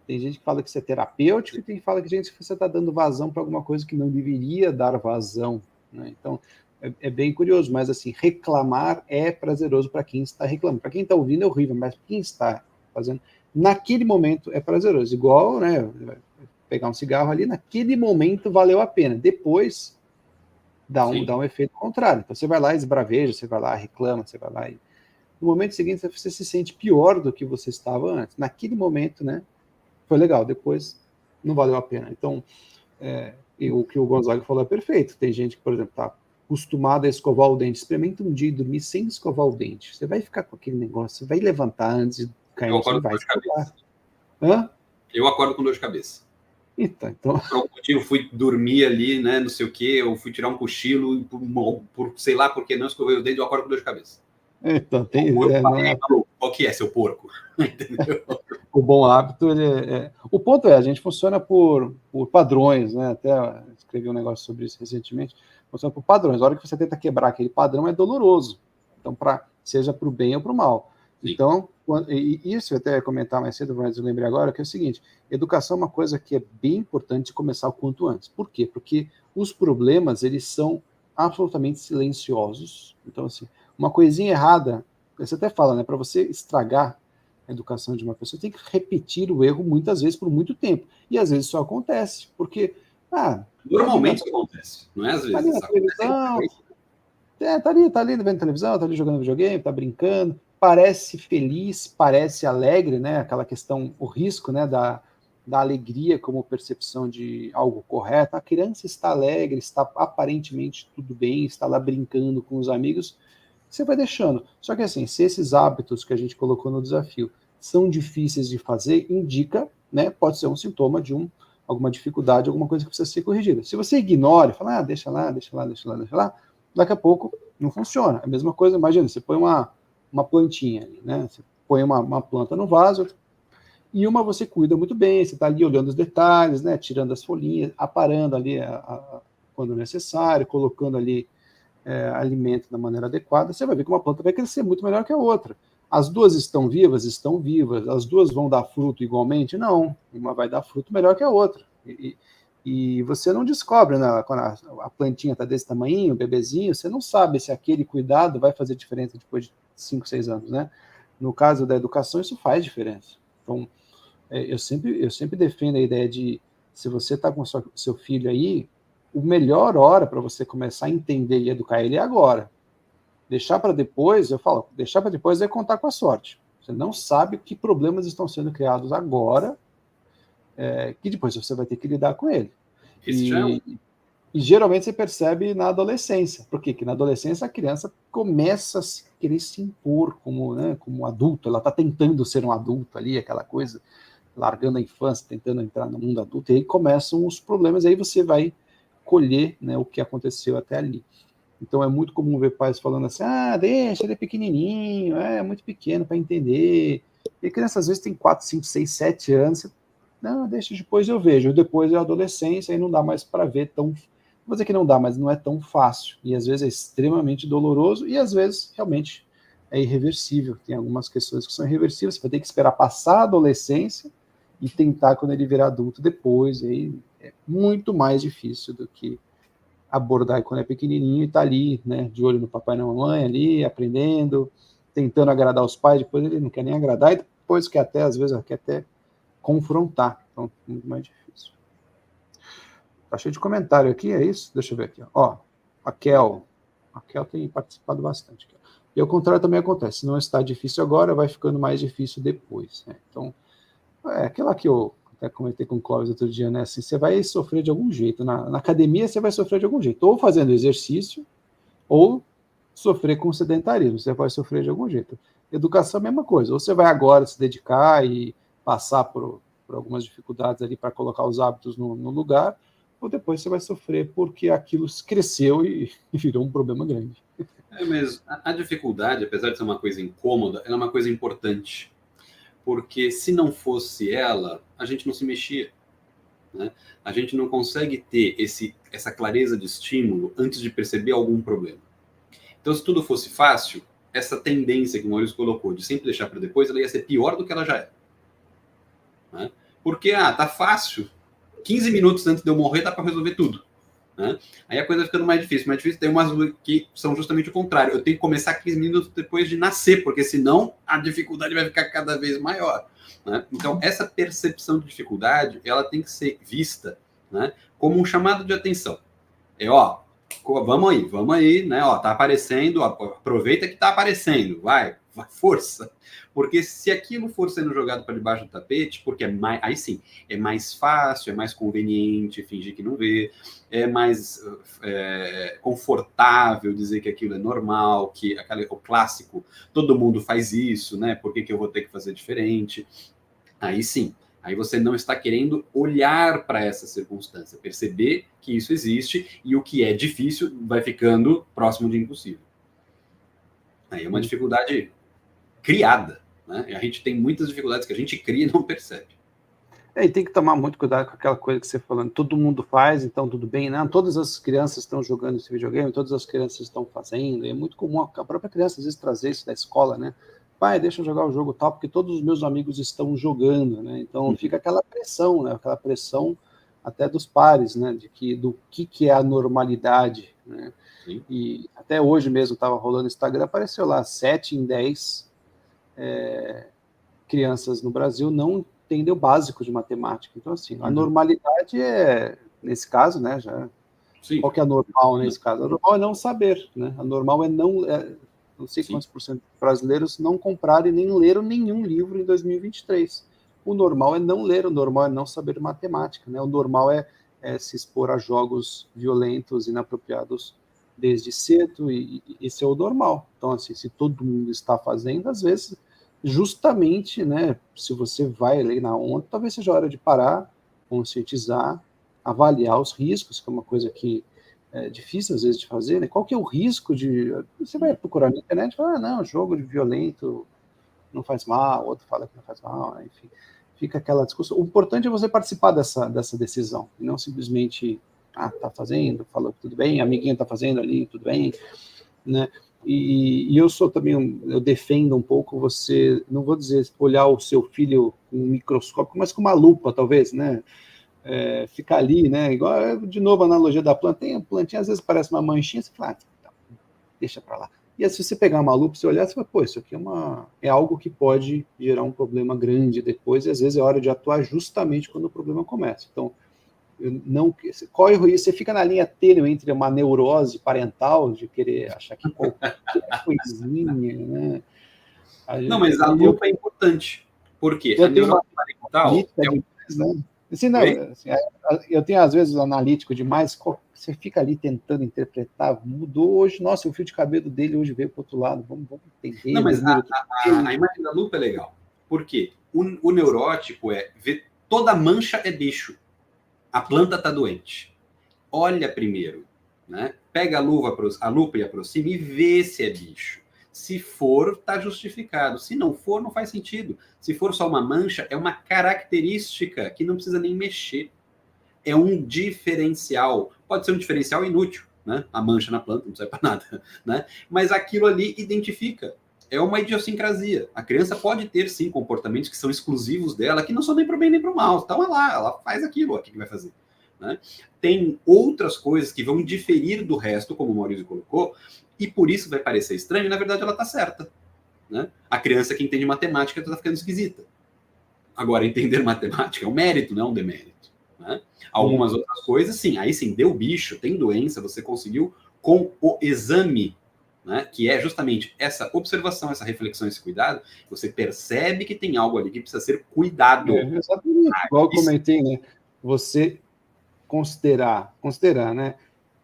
tem gente que fala que isso é terapêutico e tem gente que fala que você está dando vazão para alguma coisa que não deveria dar vazão, né? Então, é bem curioso, mas assim, reclamar é prazeroso para quem está reclamando. Para quem está ouvindo é horrível, mas para quem está fazendo, naquele momento é prazeroso. Igual, né, pegar um cigarro ali, naquele momento valeu a pena. Depois dá um efeito contrário. Então você vai lá e esbraveja, você vai lá, reclama, você vai lá e no momento seguinte você se sente pior do que você estava antes. Naquele momento, né, foi legal, depois não valeu a pena. Então, o que o Gonzaga falou é perfeito. Tem gente que, por exemplo, está acostumada a escovar o dente. Experimenta um dia e dormir sem escovar o dente. Você vai ficar com aquele negócio, você vai levantar antes de cair, Eu você não acordo com vai dor de cabeça. Hã? Eu acordo com dor de cabeça. Eita, então... Por algum motivo, fui dormir ali, né, não sei o quê, eu fui tirar um cochilo, e por sei lá por que não escovei o dente, eu acordo com dor de cabeça. Então, tem, Não é... Qual que é, seu porco? Entendeu? O bom hábito, o ponto é, a gente funciona por padrões, né? Até escrevi um negócio sobre isso recentemente, funciona por padrões. A hora que você tenta quebrar aquele padrão é doloroso. Então, seja para o bem ou para o mal. Sim. Então, isso eu até ia comentar mais cedo, mas eu lembrei agora, que é o seguinte, educação é uma coisa que é bem importante começar o quanto antes. Por quê? Porque os problemas, eles são absolutamente silenciosos. Então, assim, uma coisinha errada, você até fala, né? Para você estragar a educação de uma pessoa, tem que repetir o erro muitas vezes por muito tempo. E às vezes isso acontece, porque... normalmente isso acontece, não é às vezes. Tá ali na televisão, tá ali vendo televisão, tá ali jogando videogame, tá brincando, parece feliz, parece alegre, né? Aquela questão, o risco, né, da alegria como percepção de algo correto. A criança está alegre, está aparentemente tudo bem, está lá brincando com os amigos, você vai deixando. Só que assim, se esses hábitos que a gente colocou no desafio são difíceis de fazer, indica, né, pode ser um sintoma de alguma dificuldade, alguma coisa que precisa ser corrigida. Se você ignora, fala, deixa lá, daqui a pouco não funciona. A mesma coisa, imagina, você põe uma plantinha ali, né? Você põe uma planta no vaso e uma você cuida muito bem, você está ali olhando os detalhes, né? Tirando as folhinhas, aparando ali quando necessário, colocando ali alimento da maneira adequada, você vai ver que uma planta vai crescer muito melhor que a outra. As duas estão vivas? Estão vivas. As duas vão dar fruto igualmente? Não. Uma vai dar fruto melhor que a outra. E você não descobre, né, quando a plantinha está desse tamanho, o bebezinho, você não sabe se aquele cuidado vai fazer diferença depois de 5, 6 anos, né? No caso da educação, isso faz diferença. Então, eu sempre defendo a ideia de, se você está com seu filho aí, o melhor hora para você começar a entender e educar ele é agora. Deixar para depois, eu falo, deixar para depois é contar com a sorte. Você não sabe que problemas estão sendo criados agora, que depois você vai ter que lidar com ele. E geralmente você percebe na adolescência. Por quê? Porque na adolescência a criança começa a querer se impor como adulto, ela está tentando ser um adulto ali, aquela coisa, largando a infância, tentando entrar no mundo adulto, e aí começam os problemas, e aí você vai colher, né, o que aconteceu até ali. Então é muito comum ver pais falando assim, deixa, ele é pequenininho, é muito pequeno para entender. E a criança às vezes tem 4, 5, 6, 7 anos, não, deixa, depois eu vejo. Depois é a adolescência, aí não dá mais para ver tão... Vou dizer que não dá, mas não é tão fácil. E às vezes é extremamente doloroso e às vezes realmente é irreversível. Tem algumas questões que são irreversíveis, você vai ter que esperar passar a adolescência e tentar quando ele virar adulto depois. Aí é muito mais difícil do que abordar quando é pequenininho e tá ali, né, de olho no papai e na mamãe ali, aprendendo, tentando agradar os pais, depois ele não quer nem agradar e depois quer até, às vezes, quer até confrontar. Então, muito mais difícil. Tá cheio de comentário aqui, é isso? Deixa eu ver aqui. Ó, a Kel tem participado bastante. E ao contrário também acontece. Se não está difícil agora, vai ficando mais difícil depois. Né? Então, aquela que eu até comentei com o Clóvis outro dia, né? Assim, você vai sofrer de algum jeito. Na academia, você vai sofrer de algum jeito. Ou fazendo exercício, ou sofrer com sedentarismo. Você vai sofrer de algum jeito. Educação é a mesma coisa. Ou você vai agora se dedicar e passar por algumas dificuldades ali para colocar os hábitos no lugar, ou depois você vai sofrer porque aquilo cresceu e virou um problema grande. Mas a dificuldade, apesar de ser uma coisa incômoda, ela é uma coisa importante. Porque se não fosse ela, a gente não se mexia. Né? A gente não consegue ter essa clareza de estímulo antes de perceber algum problema. Então, se tudo fosse fácil, essa tendência que o Maurício colocou de sempre deixar para depois, ela ia ser pior do que ela já é. Né? Porque, tá fácil. 15 minutos antes de eu morrer dá para resolver tudo. né? Aí a coisa vai ficando mais difícil. Mais difícil tem umas que são justamente o contrário. Eu tenho que começar 15 minutos depois de nascer, porque senão a dificuldade vai ficar cada vez maior, né? Então, essa percepção de dificuldade, ela tem que ser vista, né, como um chamado de atenção. Ó, vamos aí, né? Ó, tá aparecendo, aproveita que tá aparecendo, vai, força. Porque se aquilo for sendo jogado para debaixo do tapete, porque aí sim, é mais fácil, é mais conveniente fingir que não vê, é mais confortável dizer que aquilo é normal, que o clássico, todo mundo faz isso, né? Por que eu vou ter que fazer diferente? Aí sim, aí você não está querendo olhar para essa circunstância, perceber que isso existe e o que é difícil vai ficando próximo de impossível. Aí é uma dificuldade criada, né? A gente tem muitas dificuldades que a gente cria e não percebe. E tem que tomar muito cuidado com aquela coisa que você falando, todo mundo faz, então tudo bem, não, todas as crianças estão jogando esse videogame, todas as crianças estão fazendo, é muito comum a própria criança às vezes trazer isso da escola, né? Pai, deixa eu jogar o jogo tal, porque todos os meus amigos estão jogando, né? Então fica aquela pressão, né? Aquela pressão até dos pares, né? Do que é a normalidade, né? Sim. E até hoje mesmo estava rolando no Instagram, apareceu lá, 7 em 10 crianças no Brasil não entendem o básico de matemática. Então, assim, a normalidade é, nesse caso, né? Sim. Qual que é a normal nesse caso? A normal é não saber, né? A normal é não sei quantos por cento de brasileiros não compraram e nem leram nenhum livro em 2023. O normal é não ler, o normal é não saber matemática, né? O normal é se expor a jogos violentos, inapropriados desde cedo, e esse é o normal. Então, assim, se todo mundo está fazendo, às vezes, justamente, né, se você vai ali na onda, talvez seja a hora de parar, conscientizar, avaliar os riscos, que é uma coisa que é difícil às vezes de fazer, né? Qual que é o risco de... Você vai procurar na internet e fala, não, jogo de violento não faz mal, outro fala que não faz mal, né? Enfim, fica aquela discussão. O importante é você participar dessa decisão, e não simplesmente, tá fazendo, falou que tudo bem, amiguinho tá fazendo ali, tudo bem, né? E eu sou também, eu defendo um pouco você, não vou dizer olhar o seu filho com um microscópio, mas com uma lupa, talvez, né? Ficar ali, né? Igual, de novo, a analogia da planta. Tem a plantinha, às vezes parece uma manchinha, você fala, deixa para lá. E aí, se você pegar uma lupa, você olhar, você fala, pô, isso aqui é algo que pode gerar um problema grande depois, e às vezes é hora de atuar justamente quando o problema começa. Então, corre o risco, você fica na linha tênue entre uma neurose parental, de querer achar que qualquer coisinha, né? Não, mas a lupa é importante. Por quê? A neurose parental né? Assim, não, assim, eu tenho, às vezes, analítico demais, você fica ali tentando interpretar, mudou hoje, nossa, o fio de cabelo dele hoje veio para o outro lado, vamos entender. Não, mas a imagem da lupa é legal. Por quê? O neurótico ver toda mancha é bicho. A planta está doente. Olha primeiro, né? Pega a lupa e aproxima e vê se é bicho. Se for, está justificado. Se não for, não faz sentido. Se for só uma mancha, é uma característica que não precisa nem mexer. É um diferencial. Pode ser um diferencial inútil, né? A mancha na planta não serve para nada, né? Mas aquilo ali identifica. É uma idiosincrasia. A criança pode ter, sim, comportamentos que são exclusivos dela, que não são nem para o bem nem para o mal. Então, ela faz aquilo, o que vai fazer? Né? Tem outras coisas que vão diferir do resto, como o Maurício colocou, e por isso vai parecer estranho, e na verdade ela está certa. Né? A criança que entende matemática está ficando esquisita. Agora, entender matemática é um mérito, não é um demérito. Né? Algumas outras coisas, sim, aí sim, deu bicho, tem doença, você conseguiu com o exame, né? Que é justamente essa observação, essa reflexão, esse cuidado, você percebe que tem algo ali que precisa ser cuidado. Exatamente, igual eu comentei, né? Você considerar, né?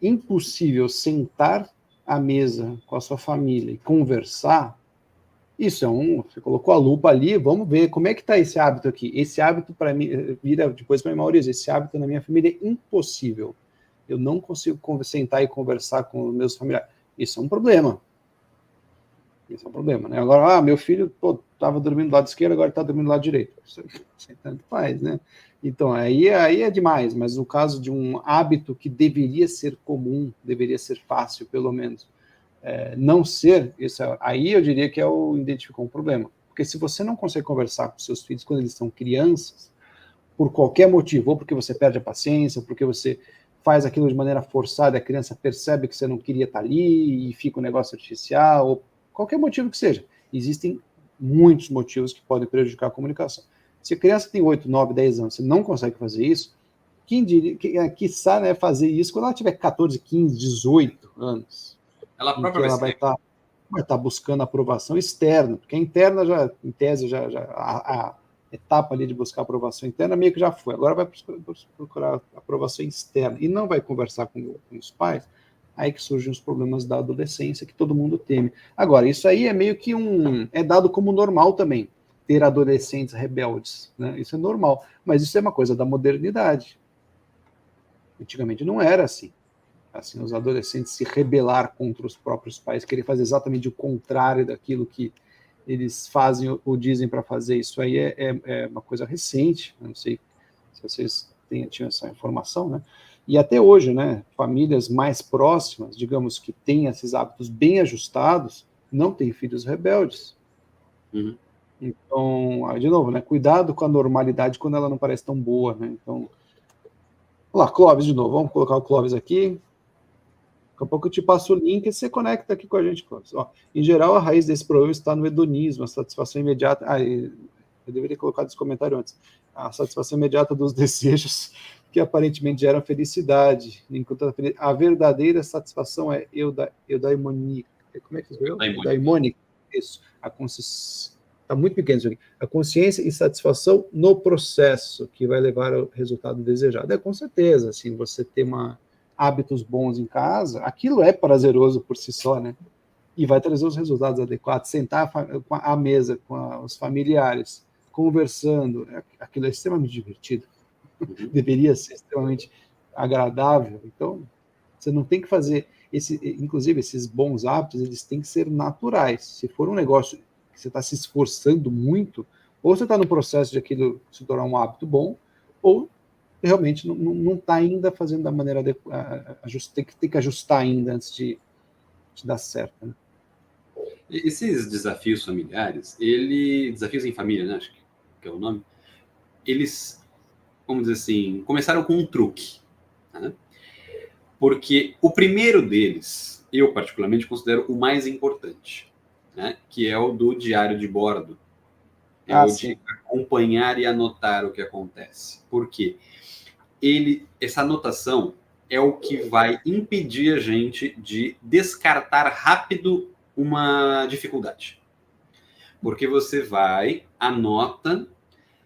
Impossível sentar à mesa com a sua família e conversar, isso você colocou a lupa ali, vamos ver como é que está esse hábito aqui. Esse hábito, para mim, vira depois para mim, Maurício, esse hábito na minha família é impossível. Eu não consigo sentar e conversar com os meus familiares. Isso é um problema. Isso é um problema, né? Agora, meu filho, estava dormindo do lado esquerdo, agora está dormindo do lado direito. Isso tanto faz, né? Então, aí é demais, mas no caso de um hábito que deveria ser comum, deveria ser fácil, pelo menos, não ser, aí eu diria que identificou um problema. Porque se você não consegue conversar com seus filhos quando eles são crianças, por qualquer motivo, ou porque você perde a paciência, ou porque você faz aquilo de maneira forçada, a criança percebe que você não queria estar ali e fica um negócio artificial, ou qualquer motivo que seja. Existem muitos motivos que podem prejudicar a comunicação. Se a criança tem 8, 9, 10 anos, você não consegue fazer isso, quem diria, quiçá, né, fazer isso quando ela tiver 14, 15, 18 anos, Ela própria ela vai estar buscando aprovação externa, porque a interna já, em tese, a etapa ali de buscar aprovação interna meio que já foi. Agora vai procurar aprovação externa e não vai conversar com os pais. Aí que surgem os problemas da adolescência que todo mundo teme. Agora, isso aí é meio que é dado como normal também, ter adolescentes rebeldes, né? Isso é normal, mas isso é uma coisa da modernidade. Antigamente não era assim. Assim, os adolescentes se rebelar contra os próprios pais, querer fazer exatamente o contrário daquilo que eles fazem ou dizem para fazer. Isso aí é uma coisa recente. Eu não sei se vocês tinham essa informação, né? E até hoje, né, famílias mais próximas, digamos que têm esses hábitos bem ajustados, não têm filhos rebeldes. Uhum. Então, de novo, né, cuidado com a normalidade quando ela não parece tão boa, né? Então, vamos lá, Clóvis de novo, vamos colocar o Clóvis aqui. Daqui a pouco eu te passo o link e você conecta aqui com a gente, Clóvis. Ó, em geral, a raiz desse problema está no hedonismo, a satisfação imediata. Eu deveria colocar esse comentário antes. A satisfação imediata dos desejos que aparentemente geram felicidade, enquanto a verdadeira satisfação é eudaimônica. Como é que escreveu? Eudaimônica. Isso. Está muito pequeno isso aqui. A consciência e satisfação no processo que vai levar ao resultado desejado. Com certeza, assim, você ter hábitos bons em casa, aquilo é prazeroso por si só, né? E vai trazer os resultados adequados. Sentar à mesa com os familiares, conversando, aquilo é extremamente divertido. Deveria ser extremamente agradável. Então, você não tem que fazer inclusive esses bons hábitos, eles têm que ser naturais. Se for um negócio que você está se esforçando muito, ou você está no processo de aquilo se tornar um hábito bom, ou realmente não está ainda fazendo da maneira adequada, tem que ajustar ainda antes de dar certo. Né? Esses desafios familiares, desafios em família, né, acho que é o nome, eles, vamos dizer assim, começaram com um truque. Né? Porque o primeiro deles, eu particularmente considero o mais importante, né? Que é o do diário de bordo. De acompanhar e anotar o que acontece. Por quê? Essa anotação é o que vai impedir a gente de descartar rápido uma dificuldade. Porque você anota,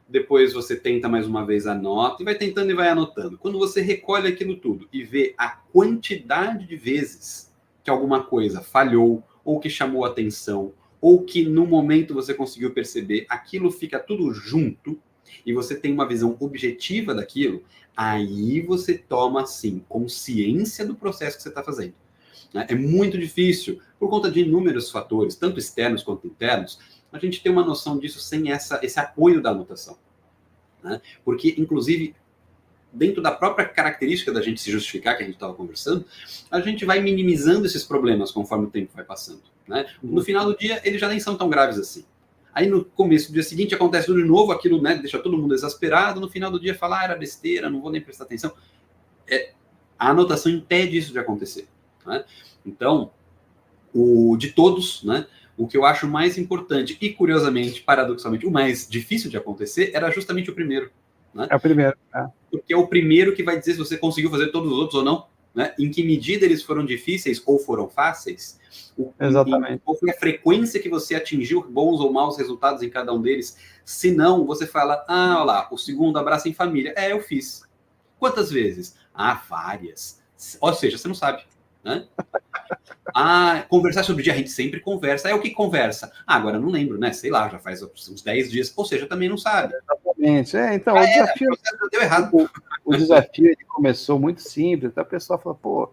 depois você tenta mais uma vez, anota, e vai tentando e vai anotando. Quando você recolhe aquilo tudo e vê a quantidade de vezes que alguma coisa falhou, ou que chamou atenção, ou que no momento você conseguiu perceber, aquilo fica tudo junto, e você tem uma visão objetiva daquilo, aí você toma, sim, consciência do processo que você está fazendo. É muito difícil, por conta de inúmeros fatores, tanto externos quanto internos, a gente ter uma noção disso sem esse apoio da anotação. Né? Porque, inclusive, dentro da própria característica da gente se justificar, que a gente estava conversando, a gente vai minimizando esses problemas conforme o tempo vai passando. Né? No final do dia, eles já nem são tão graves assim. Aí no começo do dia seguinte acontece tudo de novo, aquilo, né, deixa todo mundo exasperado, no final do dia fala, era besteira, não vou nem prestar atenção. A anotação impede isso de acontecer. Né? Então, de todos, né, o que eu acho mais importante e, curiosamente, paradoxalmente, o mais difícil de acontecer era justamente o primeiro. Né? É o primeiro. Porque é o primeiro que vai dizer se você conseguiu fazer todos os outros ou não. Né? Em que medida eles foram difíceis ou foram fáceis. Exatamente. Qual foi a frequência que você atingiu bons ou maus resultados em cada um deles. Se não, você fala, olha lá, o segundo abraço em família. Eu fiz. Quantas vezes? Várias. Ou seja, você não sabe. Né? Conversar sobre o dia, a gente sempre conversa. O que conversa? Agora não lembro, né? Sei lá, já faz uns 10 dias. Ou seja, também não sabe. Exatamente. Então, o desafio... deu errado. O desafio ele começou muito simples. Então a pessoa falou, pô,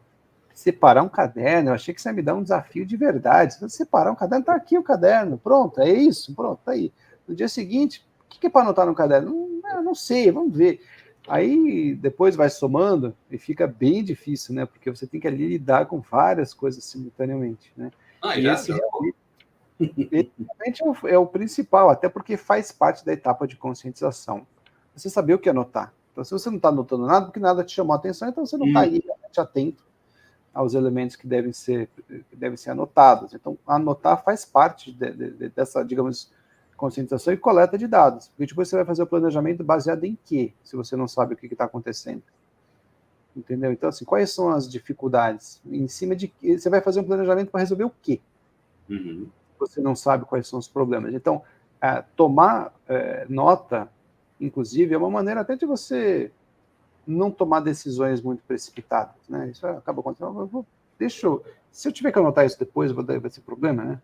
separar um caderno, eu achei que você ia me dar um desafio de verdade. Se separar um caderno, tá aqui o caderno. Pronto, é isso. Pronto, tá aí. No dia seguinte, o que é para anotar no caderno? Não sei, vamos ver. Aí depois vai somando e fica bem difícil, né? Porque você tem que ali lidar com várias coisas simultaneamente, né? Esse realmente é o principal, até porque faz parte da etapa de conscientização. Você saber o que anotar. Então, se você não está anotando nada, porque nada te chamou a atenção, então você não está aí realmente atento aos elementos que devem ser anotados. Então, anotar faz parte dessa, digamos, conscientização e coleta de dados. Porque depois você vai fazer o planejamento baseado em quê? Se você não sabe o que está acontecendo. Entendeu? Então, assim, quais são as dificuldades? Em cima de que você vai fazer um planejamento para resolver o quê? Uhum. Você não sabe quais são os problemas. Então, tomar nota, inclusive, é uma maneira até de você não tomar decisões muito precipitadas, né? Isso acaba acontecendo. Se eu tiver que anotar isso depois, vai ser problema, né?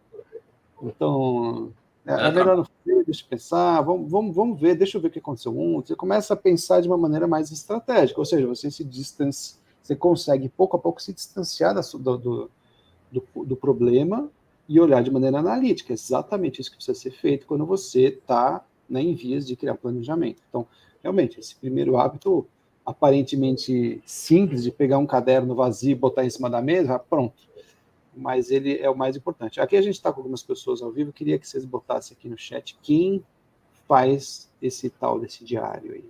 Então, é melhor não fazer, deixa eu pensar, vamos ver, deixa eu ver o que aconteceu ontem. Você começa a pensar de uma maneira mais estratégica, ou seja, você consegue pouco a pouco se distanciar do problema e olhar de maneira analítica. É exatamente isso que precisa ser feito quando você está, né, em vias de criar planejamento. Então, realmente, esse primeiro hábito aparentemente simples de pegar um caderno vazio e botar em cima da mesa, pronto. Mas ele é o mais importante. Aqui a gente está com algumas pessoas ao vivo, queria que vocês botassem aqui no chat quem faz desse diário aí.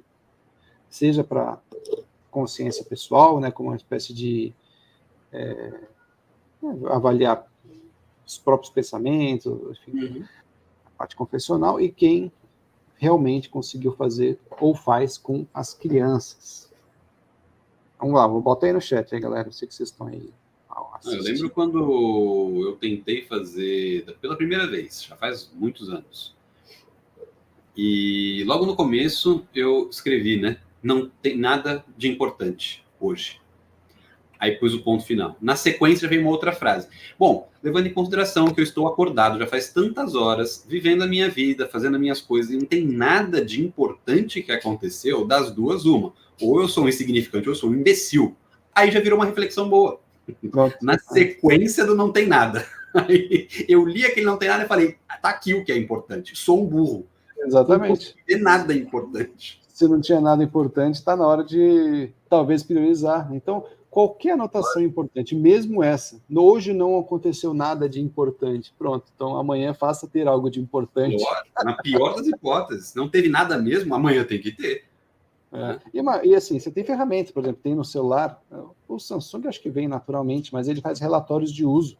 Seja para consciência pessoal, né, como uma espécie de avaliar os próprios pensamentos, enfim, a parte confessional, e quem realmente conseguiu fazer ou faz com as crianças. Vamos lá, vou botar aí no chat aí, galera. Eu sei que vocês estão aí. Eu lembro quando eu tentei fazer pela primeira vez, já faz muitos anos. E logo no começo eu escrevi, né? Não tem nada de importante hoje. Aí pus o ponto final. Na sequência veio uma outra frase. Bom, levando em consideração que eu estou acordado já faz tantas horas, vivendo a minha vida, fazendo as minhas coisas, e não tem nada de importante que aconteceu, das duas, uma. Ou eu sou um insignificante ou eu sou um imbecil. Aí já virou uma reflexão boa. Na sequência do não tem nada. Aí eu li aquele não tem nada e falei, tá aqui o que é importante. Sou um burro. Exatamente. Não tem nada importante. Se não tinha nada importante, está na hora de talvez priorizar. Então, qualquer anotação importante, mesmo essa, hoje não aconteceu nada de importante. Pronto, então amanhã faça ter algo de importante. Na pior das hipóteses, não teve nada mesmo, amanhã tem que ter. E assim, você tem ferramentas, por exemplo, tem no celular, o Samsung acho que vem naturalmente, mas ele faz relatórios de uso.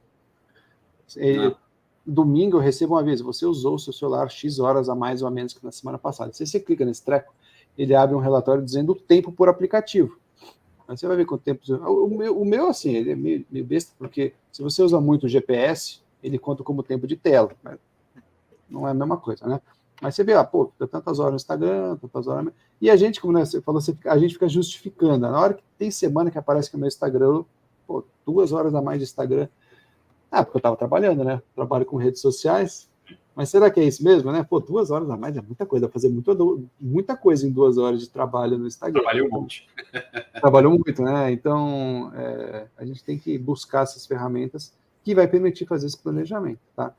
Domingo eu recebo um aviso, você usou o seu celular X horas a mais ou a menos que na semana passada. Se você clica nesse treco, ele abre um relatório dizendo o tempo por aplicativo. Aí você vai ver quanto tempo... O meu assim, ele é meio besta, porque se você usa muito o GPS, ele conta como tempo de tela. Mas não é a mesma coisa, né? Mas você vê, tantas horas no Instagram, tantas horas... E a gente, como você falou, a gente fica justificando. Na hora que tem semana que aparece que o meu Instagram, 2 horas a mais de Instagram. Porque eu estava trabalhando, né? Trabalho com redes sociais. Mas será que é isso mesmo, né? 2 horas a mais é muita coisa. Dá pra fazer muita coisa em 2 horas de trabalho no Instagram. Trabalhou um monte. Trabalhou muito, né? Então, a gente tem que buscar essas ferramentas que vai permitir fazer esse planejamento, tá?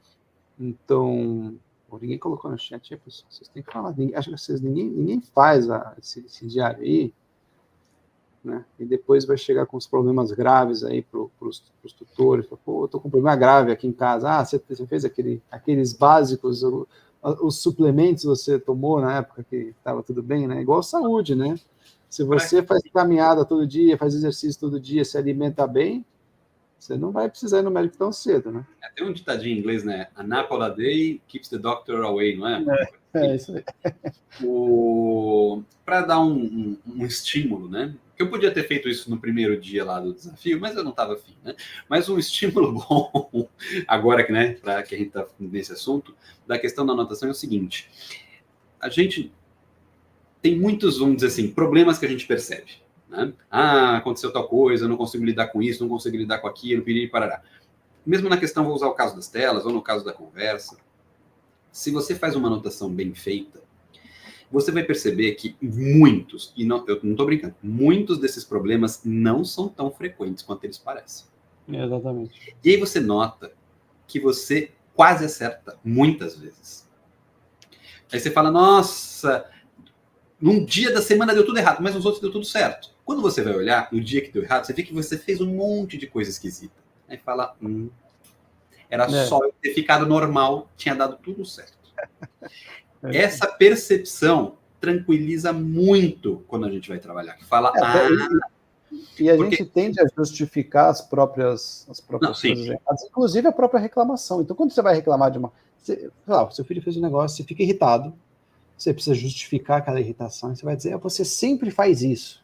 Então, ninguém colocou no chat aí, pessoal. Vocês têm que falar. Acho que ninguém faz esse diário aí, né? E depois vai chegar com os problemas graves aí para os tutores. Eu estou com um problema grave aqui em casa. Você fez aqueles básicos, os suplementos você tomou na época que estava tudo bem, né? Igual saúde, né? Se você faz caminhada todo dia, faz exercício todo dia, se alimenta bem, você não vai precisar ir no médico tão cedo, né? Tem um ditadinho em inglês, né? An apple a day keeps the doctor away, não é? É isso aí. Para dar um estímulo, né? Eu podia ter feito isso no primeiro dia lá do desafio, mas eu não estava afim, né? Mas um estímulo bom, agora que, né, para que a gente está nesse assunto, da questão da anotação é o seguinte: a gente tem muitos, vamos dizer assim, problemas que a gente percebe, né? Aconteceu tal coisa, eu não consigo lidar com isso, não consigo lidar com aquilo, piriri, parará. Mesmo na questão, vou usar o caso das telas, ou no caso da conversa, se você faz uma anotação bem feita, você vai perceber que muitos, e não, eu não estou brincando, muitos desses problemas não são tão frequentes quanto eles parecem. Exatamente. E aí você nota que você quase acerta muitas vezes. Aí você fala, nossa, num dia da semana deu tudo errado, mas nos outros deu tudo certo. Quando você vai olhar, no dia que deu errado, você vê que você fez um monte de coisa esquisita. Aí fala, era só eu ter ficado normal, tinha dado tudo certo. Essa percepção tranquiliza muito quando a gente vai trabalhar. Que fala, e a gente tende a justificar as próprias coisas erradas, inclusive a própria reclamação. Então, quando você vai reclamar de sei lá, seu filho fez um negócio, você fica irritado, você precisa justificar aquela irritação, e você vai dizer, você sempre faz isso.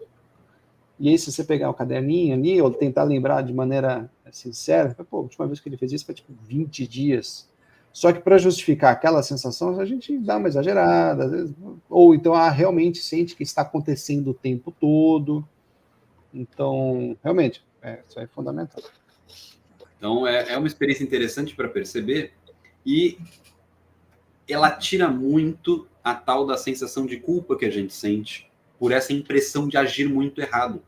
E aí, se você pegar o caderninho ali, ou tentar lembrar de maneira sincera, a última vez que ele fez isso foi tipo 20 dias. Só que para justificar aquela sensação, a gente dá uma exagerada, às vezes, ou então realmente sente que está acontecendo o tempo todo. Então, realmente, isso é fundamental. Então, é uma experiência interessante para perceber, e ela tira muito a tal da sensação de culpa que a gente sente por essa impressão de agir muito errado.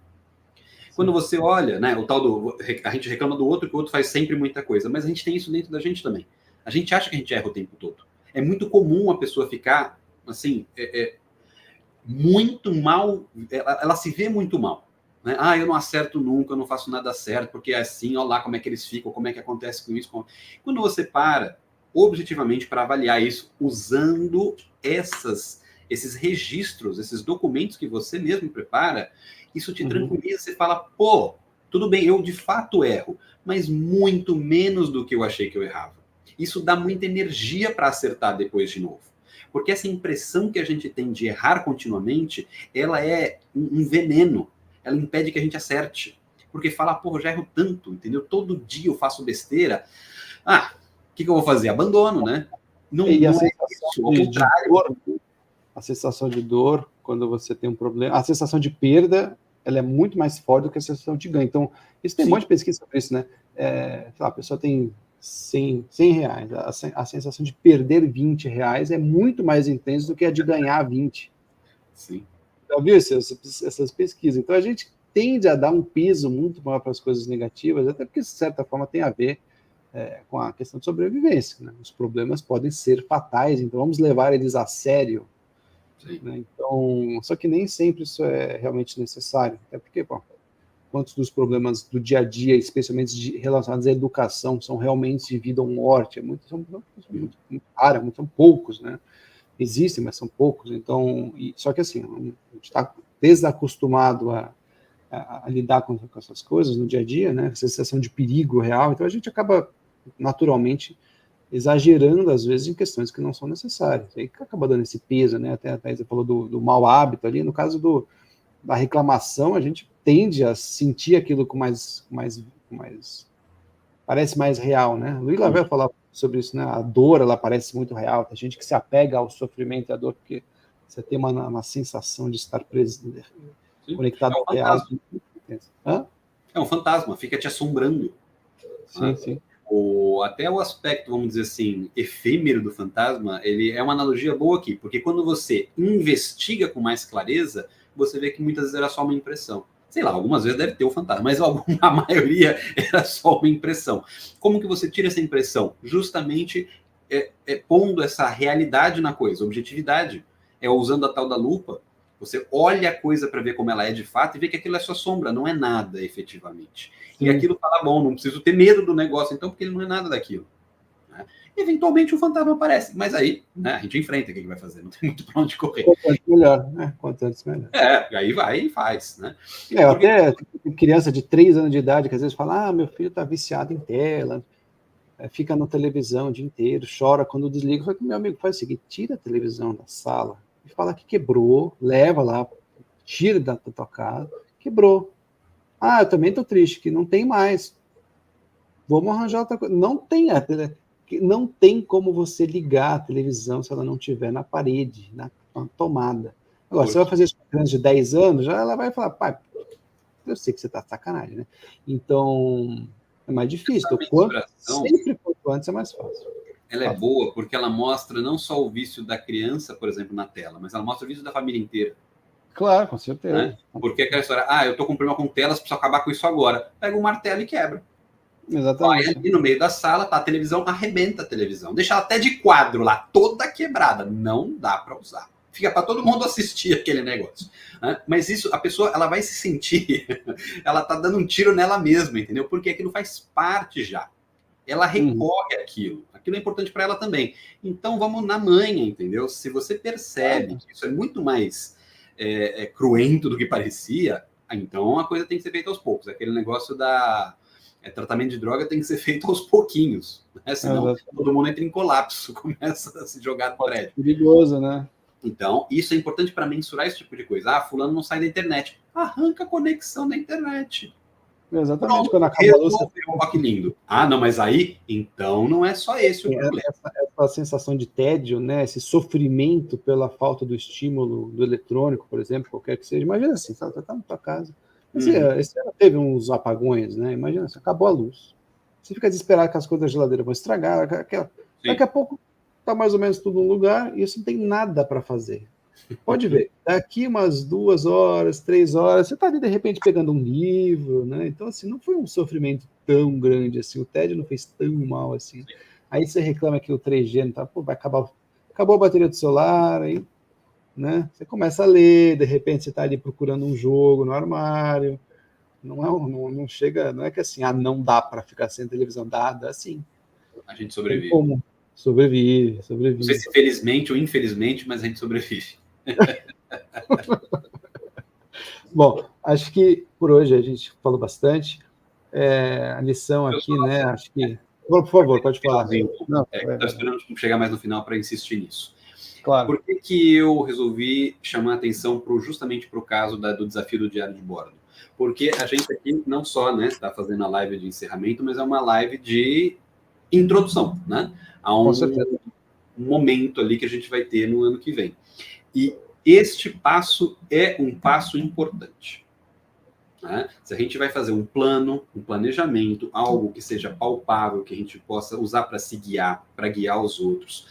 Quando você olha, né, o tal a gente reclama do outro, que o outro faz sempre muita coisa, mas a gente tem isso dentro da gente também. A gente acha que a gente erra o tempo todo. É muito comum a pessoa ficar, assim, muito mal, ela se vê muito mal. Né? Eu não acerto nunca, eu não faço nada certo, porque é assim, olha lá como é que eles ficam, como é que acontece com isso. Quando você para, objetivamente, para avaliar isso, usando esses registros, esses documentos que você mesmo prepara, isso te tranquiliza, você fala, pô, tudo bem, eu de fato erro, mas muito menos do que eu achei que eu errava. Isso dá muita energia para acertar depois de novo. Porque essa impressão que a gente tem de errar continuamente, ela é um veneno. Ela impede que a gente acerte. Porque fala, pô, eu já erro tanto, entendeu? Todo dia eu faço besteira. O que eu vou fazer? Abandono, né? Não é isso, ao contrário. A sensação de dor, quando você tem um problema, a sensação de perda, ela é muito mais forte do que a sensação de ganho. Então, isso tem um monte de pesquisa sobre isso, né? A pessoa tem 100 reais, a sensação de perder 20 reais é muito mais intensa do que a de ganhar 20. Sim. Já viu essas pesquisas? Então, a gente tende a dar um peso muito maior para as coisas negativas, até porque, de certa forma, tem a ver com a questão de sobrevivência. Né? Os problemas podem ser fatais, então vamos levar eles a sério. Né? Então, só que nem sempre isso é realmente necessário, até porque, quantos dos problemas do dia a dia, especialmente relacionados à educação, são realmente de vida ou morte? São muito raros, são poucos, né? Existem, mas são poucos. Então, só que assim, a gente está desacostumado a lidar com essas coisas no dia a dia, né? Essa sensação de perigo real. Então, a gente acaba naturalmente exagerando, às vezes, em questões que não são necessárias. Aí acaba dando esse peso, né? Até a Thaisa falou do mau hábito ali. No caso da reclamação, a gente tende a sentir aquilo com mais parece mais real, né? Luiz Lavelle falava sobre isso, né? A dor, ela parece muito real. Tem gente que se apega ao sofrimento e à dor porque você tem uma sensação de estar conectado ao real. É um fantasma, fica te assombrando. Sim. Até o aspecto, vamos dizer assim, efêmero do fantasma, ele é uma analogia boa aqui, porque quando você investiga com mais clareza, você vê que muitas vezes era só uma impressão. Sei lá, algumas vezes deve ter o fantasma, mas a maioria era só uma impressão. Como que você tira essa impressão? Justamente pondo essa realidade na coisa, objetividade. Usando a tal da lupa, você olha a coisa para ver como ela é de fato e vê que aquilo é só sombra, não é nada efetivamente. Sim. E aquilo fala, bom, não preciso ter medo do negócio, então, porque ele não é nada daquilo. Né? Eventualmente o fantasma aparece, mas aí, né, a gente enfrenta, o que vai fazer? Não tem muito para onde correr. Quanto antes melhor, né? Quanto antes melhor. Aí vai e faz, né? Porque... Até criança de 3 anos de idade que às vezes fala, meu filho está viciado em tela, fica na televisão o dia inteiro, chora quando desliga. Eu falo, meu amigo, faz o seguinte, tira a televisão da sala e fala que quebrou, leva lá, tira da tua casa, quebrou. Eu também estou triste, que não tem mais. Vamos arranjar outra coisa. Não tem como você ligar a televisão se ela não estiver na parede, na tomada. Agora, você vai fazer isso com criança de 10 anos, já ela vai falar, pai, eu sei que você está de sacanagem, né? Então, é mais difícil. Sempre quanto antes é mais fácil. Ela é boa porque ela mostra não só o vício da criança, por exemplo, na tela, mas ela mostra o vício da família inteira. Claro, com certeza. Né? Porque aquela história, eu tô com problema com telas, preciso acabar com isso agora. Pega um martelo e quebra. Exatamente. Vai ali no meio da sala, tá a televisão, arrebenta a televisão. Deixa ela até de quadro lá, toda quebrada. Não dá para usar. Fica para todo mundo assistir aquele negócio. Né? Mas isso, a pessoa, ela vai se sentir, ela tá dando um tiro nela mesma, entendeu? Porque aquilo faz parte já. ela recorre àquilo. Aquilo é importante para ela também. Então, vamos na manha, entendeu? Se você percebe que isso é muito mais cruento do que parecia, então a coisa tem que ser feita aos poucos. Aquele negócio tratamento de droga tem que ser feito aos pouquinhos, né? Senão todo mundo entra em colapso, começa a se jogar do prédio. Perigoso, né? Então, isso é importante para mensurar esse tipo de coisa. Fulano não sai da internet. Arranca a conexão da internet. Exatamente. Pronto, quando acaba a luz. Que lindo. Não, mas aí, então não é só esse o problema. Essa sensação de tédio, né? Esse sofrimento pela falta do estímulo do eletrônico, por exemplo, qualquer que seja. Imagina assim, você está na tua casa. Esse ano teve uns apagões, né? Imagina assim, acabou a luz. Você fica desesperado que as coisas da geladeira vão estragar. Daqui a pouco está mais ou menos tudo no lugar e você não tem nada para fazer. Pode ver, daqui umas 2 horas, 3 horas, você está ali de repente pegando um livro, né? Então, assim, não foi um sofrimento tão grande assim, o tédio não fez tão mal assim. Aí você reclama que o 3G não tá, vai acabar, acabou a bateria do celular, aí, né? Você começa a ler, de repente você está ali procurando um jogo no armário, não chega, não é que assim, não dá para ficar sem televisão, dá assim. A gente sobrevive. Tem como? Sobrevive. Não sei se felizmente ou infelizmente, mas a gente sobrevive. Bom, acho que por hoje a gente falou bastante. A lição aqui, né? Acho que. Por favor, pode falar. Estou esperando chegar mais no final para insistir nisso. Claro. Por que eu resolvi chamar a atenção justamente para o caso do desafio do diário de bordo? Porque a gente aqui não só está fazendo a live de encerramento, mas é uma live de introdução, né? A um momento ali que a gente vai ter no ano que vem. E este passo é um passo importante. Né? Se a gente vai fazer um plano, um planejamento, algo que seja palpável, que a gente possa usar para se guiar, para guiar os outros,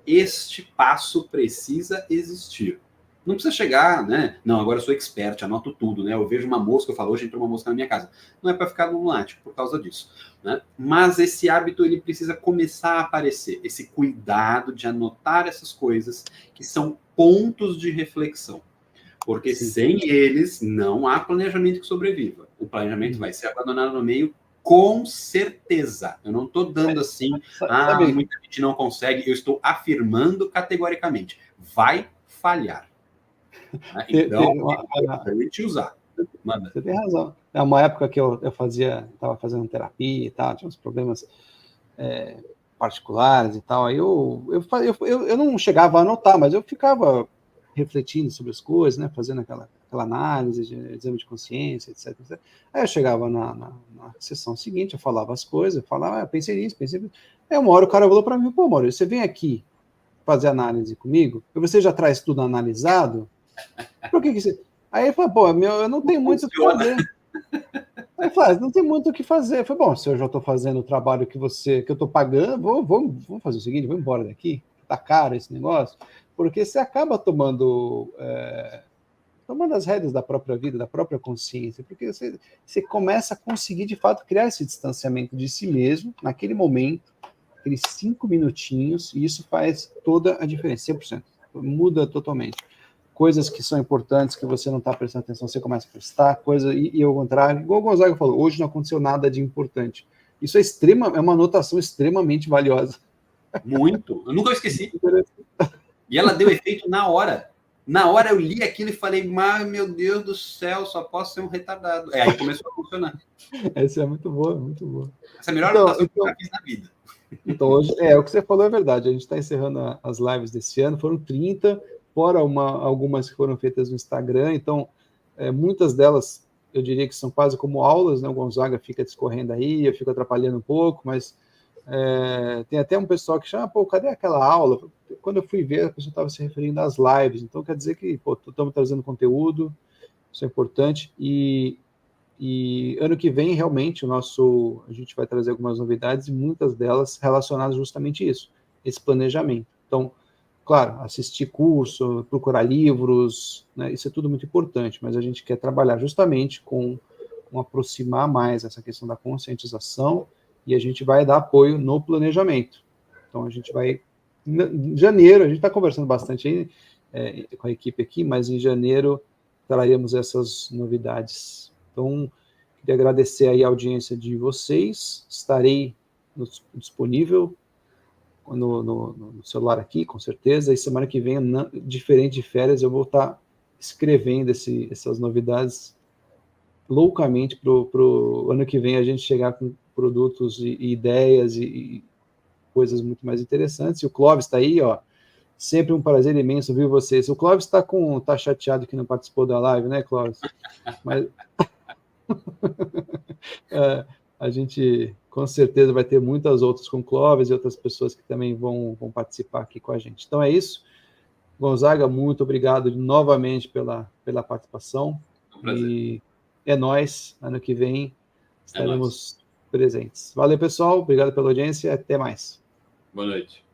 este passo precisa existir. Não precisa chegar, né? Não, agora eu sou expert, anoto tudo, né? Eu vejo uma mosca, eu falo, hoje entrou uma mosca na minha casa. Não é para ficar lunático por causa disso, né? Mas esse hábito, ele precisa começar a aparecer. Esse cuidado de anotar essas coisas que são pontos de reflexão. Porque sem eles, não há planejamento que sobreviva. O planejamento vai ser abandonado no meio, com certeza. Eu não estou dando assim, muita gente não consegue. Eu estou afirmando categoricamente. Vai falhar. Então, é importante usar. Manda. Você tem razão. É uma época que eu estava fazendo terapia e tal, tinha uns problemas particulares e tal. Aí eu não chegava a anotar, mas eu ficava refletindo sobre as coisas, né, fazendo aquela análise de exame de consciência, etc. Aí eu chegava na sessão seguinte, eu falava as coisas, eu falava, pensei nisso. Aí uma hora o cara falou para mim, pô, Maurício, você vem aqui fazer análise comigo, e você já traz tudo analisado? Por que você... Aí eu falei, pô, eu não tenho muito o que fazer. Aí eu falei, não tem muito o que fazer. Eu falei, bom, se eu já estou fazendo o trabalho que eu estou pagando, vamos fazer o seguinte, vou embora daqui, tá caro esse negócio, porque você acaba tomando as rédeas da própria vida, da própria consciência, porque você começa a conseguir, de fato, criar esse distanciamento de si mesmo, naquele momento, aqueles 5 minutinhos, e isso faz toda a diferença, 100%, muda totalmente. Coisas que são importantes, que você não está prestando atenção, você começa a prestar, e ao contrário, igual o Gonzaga falou, hoje não aconteceu nada de importante. Isso é uma anotação extremamente valiosa. Muito, eu nunca esqueci. E ela deu efeito na hora. Na hora eu li aquilo e falei, mas meu Deus do céu, só posso ser um retardado. Aí começou a funcionar. Essa é muito boa, muito boa. Essa é a melhor anotação que eu já fiz na vida. Então, hoje, o que você falou é verdade. A gente está encerrando as lives desse ano, foram 30, fora algumas que foram feitas no Instagram. Então, muitas delas, eu diria que são quase como aulas, né? O Gonzaga fica discorrendo aí, eu fico atrapalhando um pouco, mas tem até um pessoal que chama, pô, cadê aquela aula? Quando eu fui ver, a pessoa estava se referindo às lives. Então, quer dizer que, pô, estamos trazendo conteúdo, isso é importante. E ano que vem, realmente, a gente vai trazer algumas novidades e muitas delas relacionadas justamente a isso, esse planejamento. Então, claro, assistir curso, procurar livros, né, isso é tudo muito importante, mas a gente quer trabalhar justamente com aproximar mais essa questão da conscientização e a gente vai dar apoio no planejamento. Então, a gente vai... Em janeiro, a gente está conversando bastante aí, com a equipe aqui, mas em janeiro traremos essas novidades. Então, queria agradecer aí a audiência de vocês. Estarei disponível no celular aqui, com certeza, e semana que vem, diferente de férias, eu vou estar escrevendo essas novidades loucamente para o ano que vem a gente chegar com produtos e ideias e coisas muito mais interessantes. E o Clóvis está aí, ó. Sempre um prazer imenso ouvir vocês. O Clóvis tá chateado que não participou da live, né, Clóvis? Mas a gente com certeza vai ter muitas outras com o Clóvis e outras pessoas que também vão participar aqui com a gente. Então é isso. Gonzaga, muito obrigado novamente pela participação. É um prazer. E é nóis. Ano que vem estaremos presentes. Valeu, pessoal. Obrigado pela audiência. Até mais. Boa noite.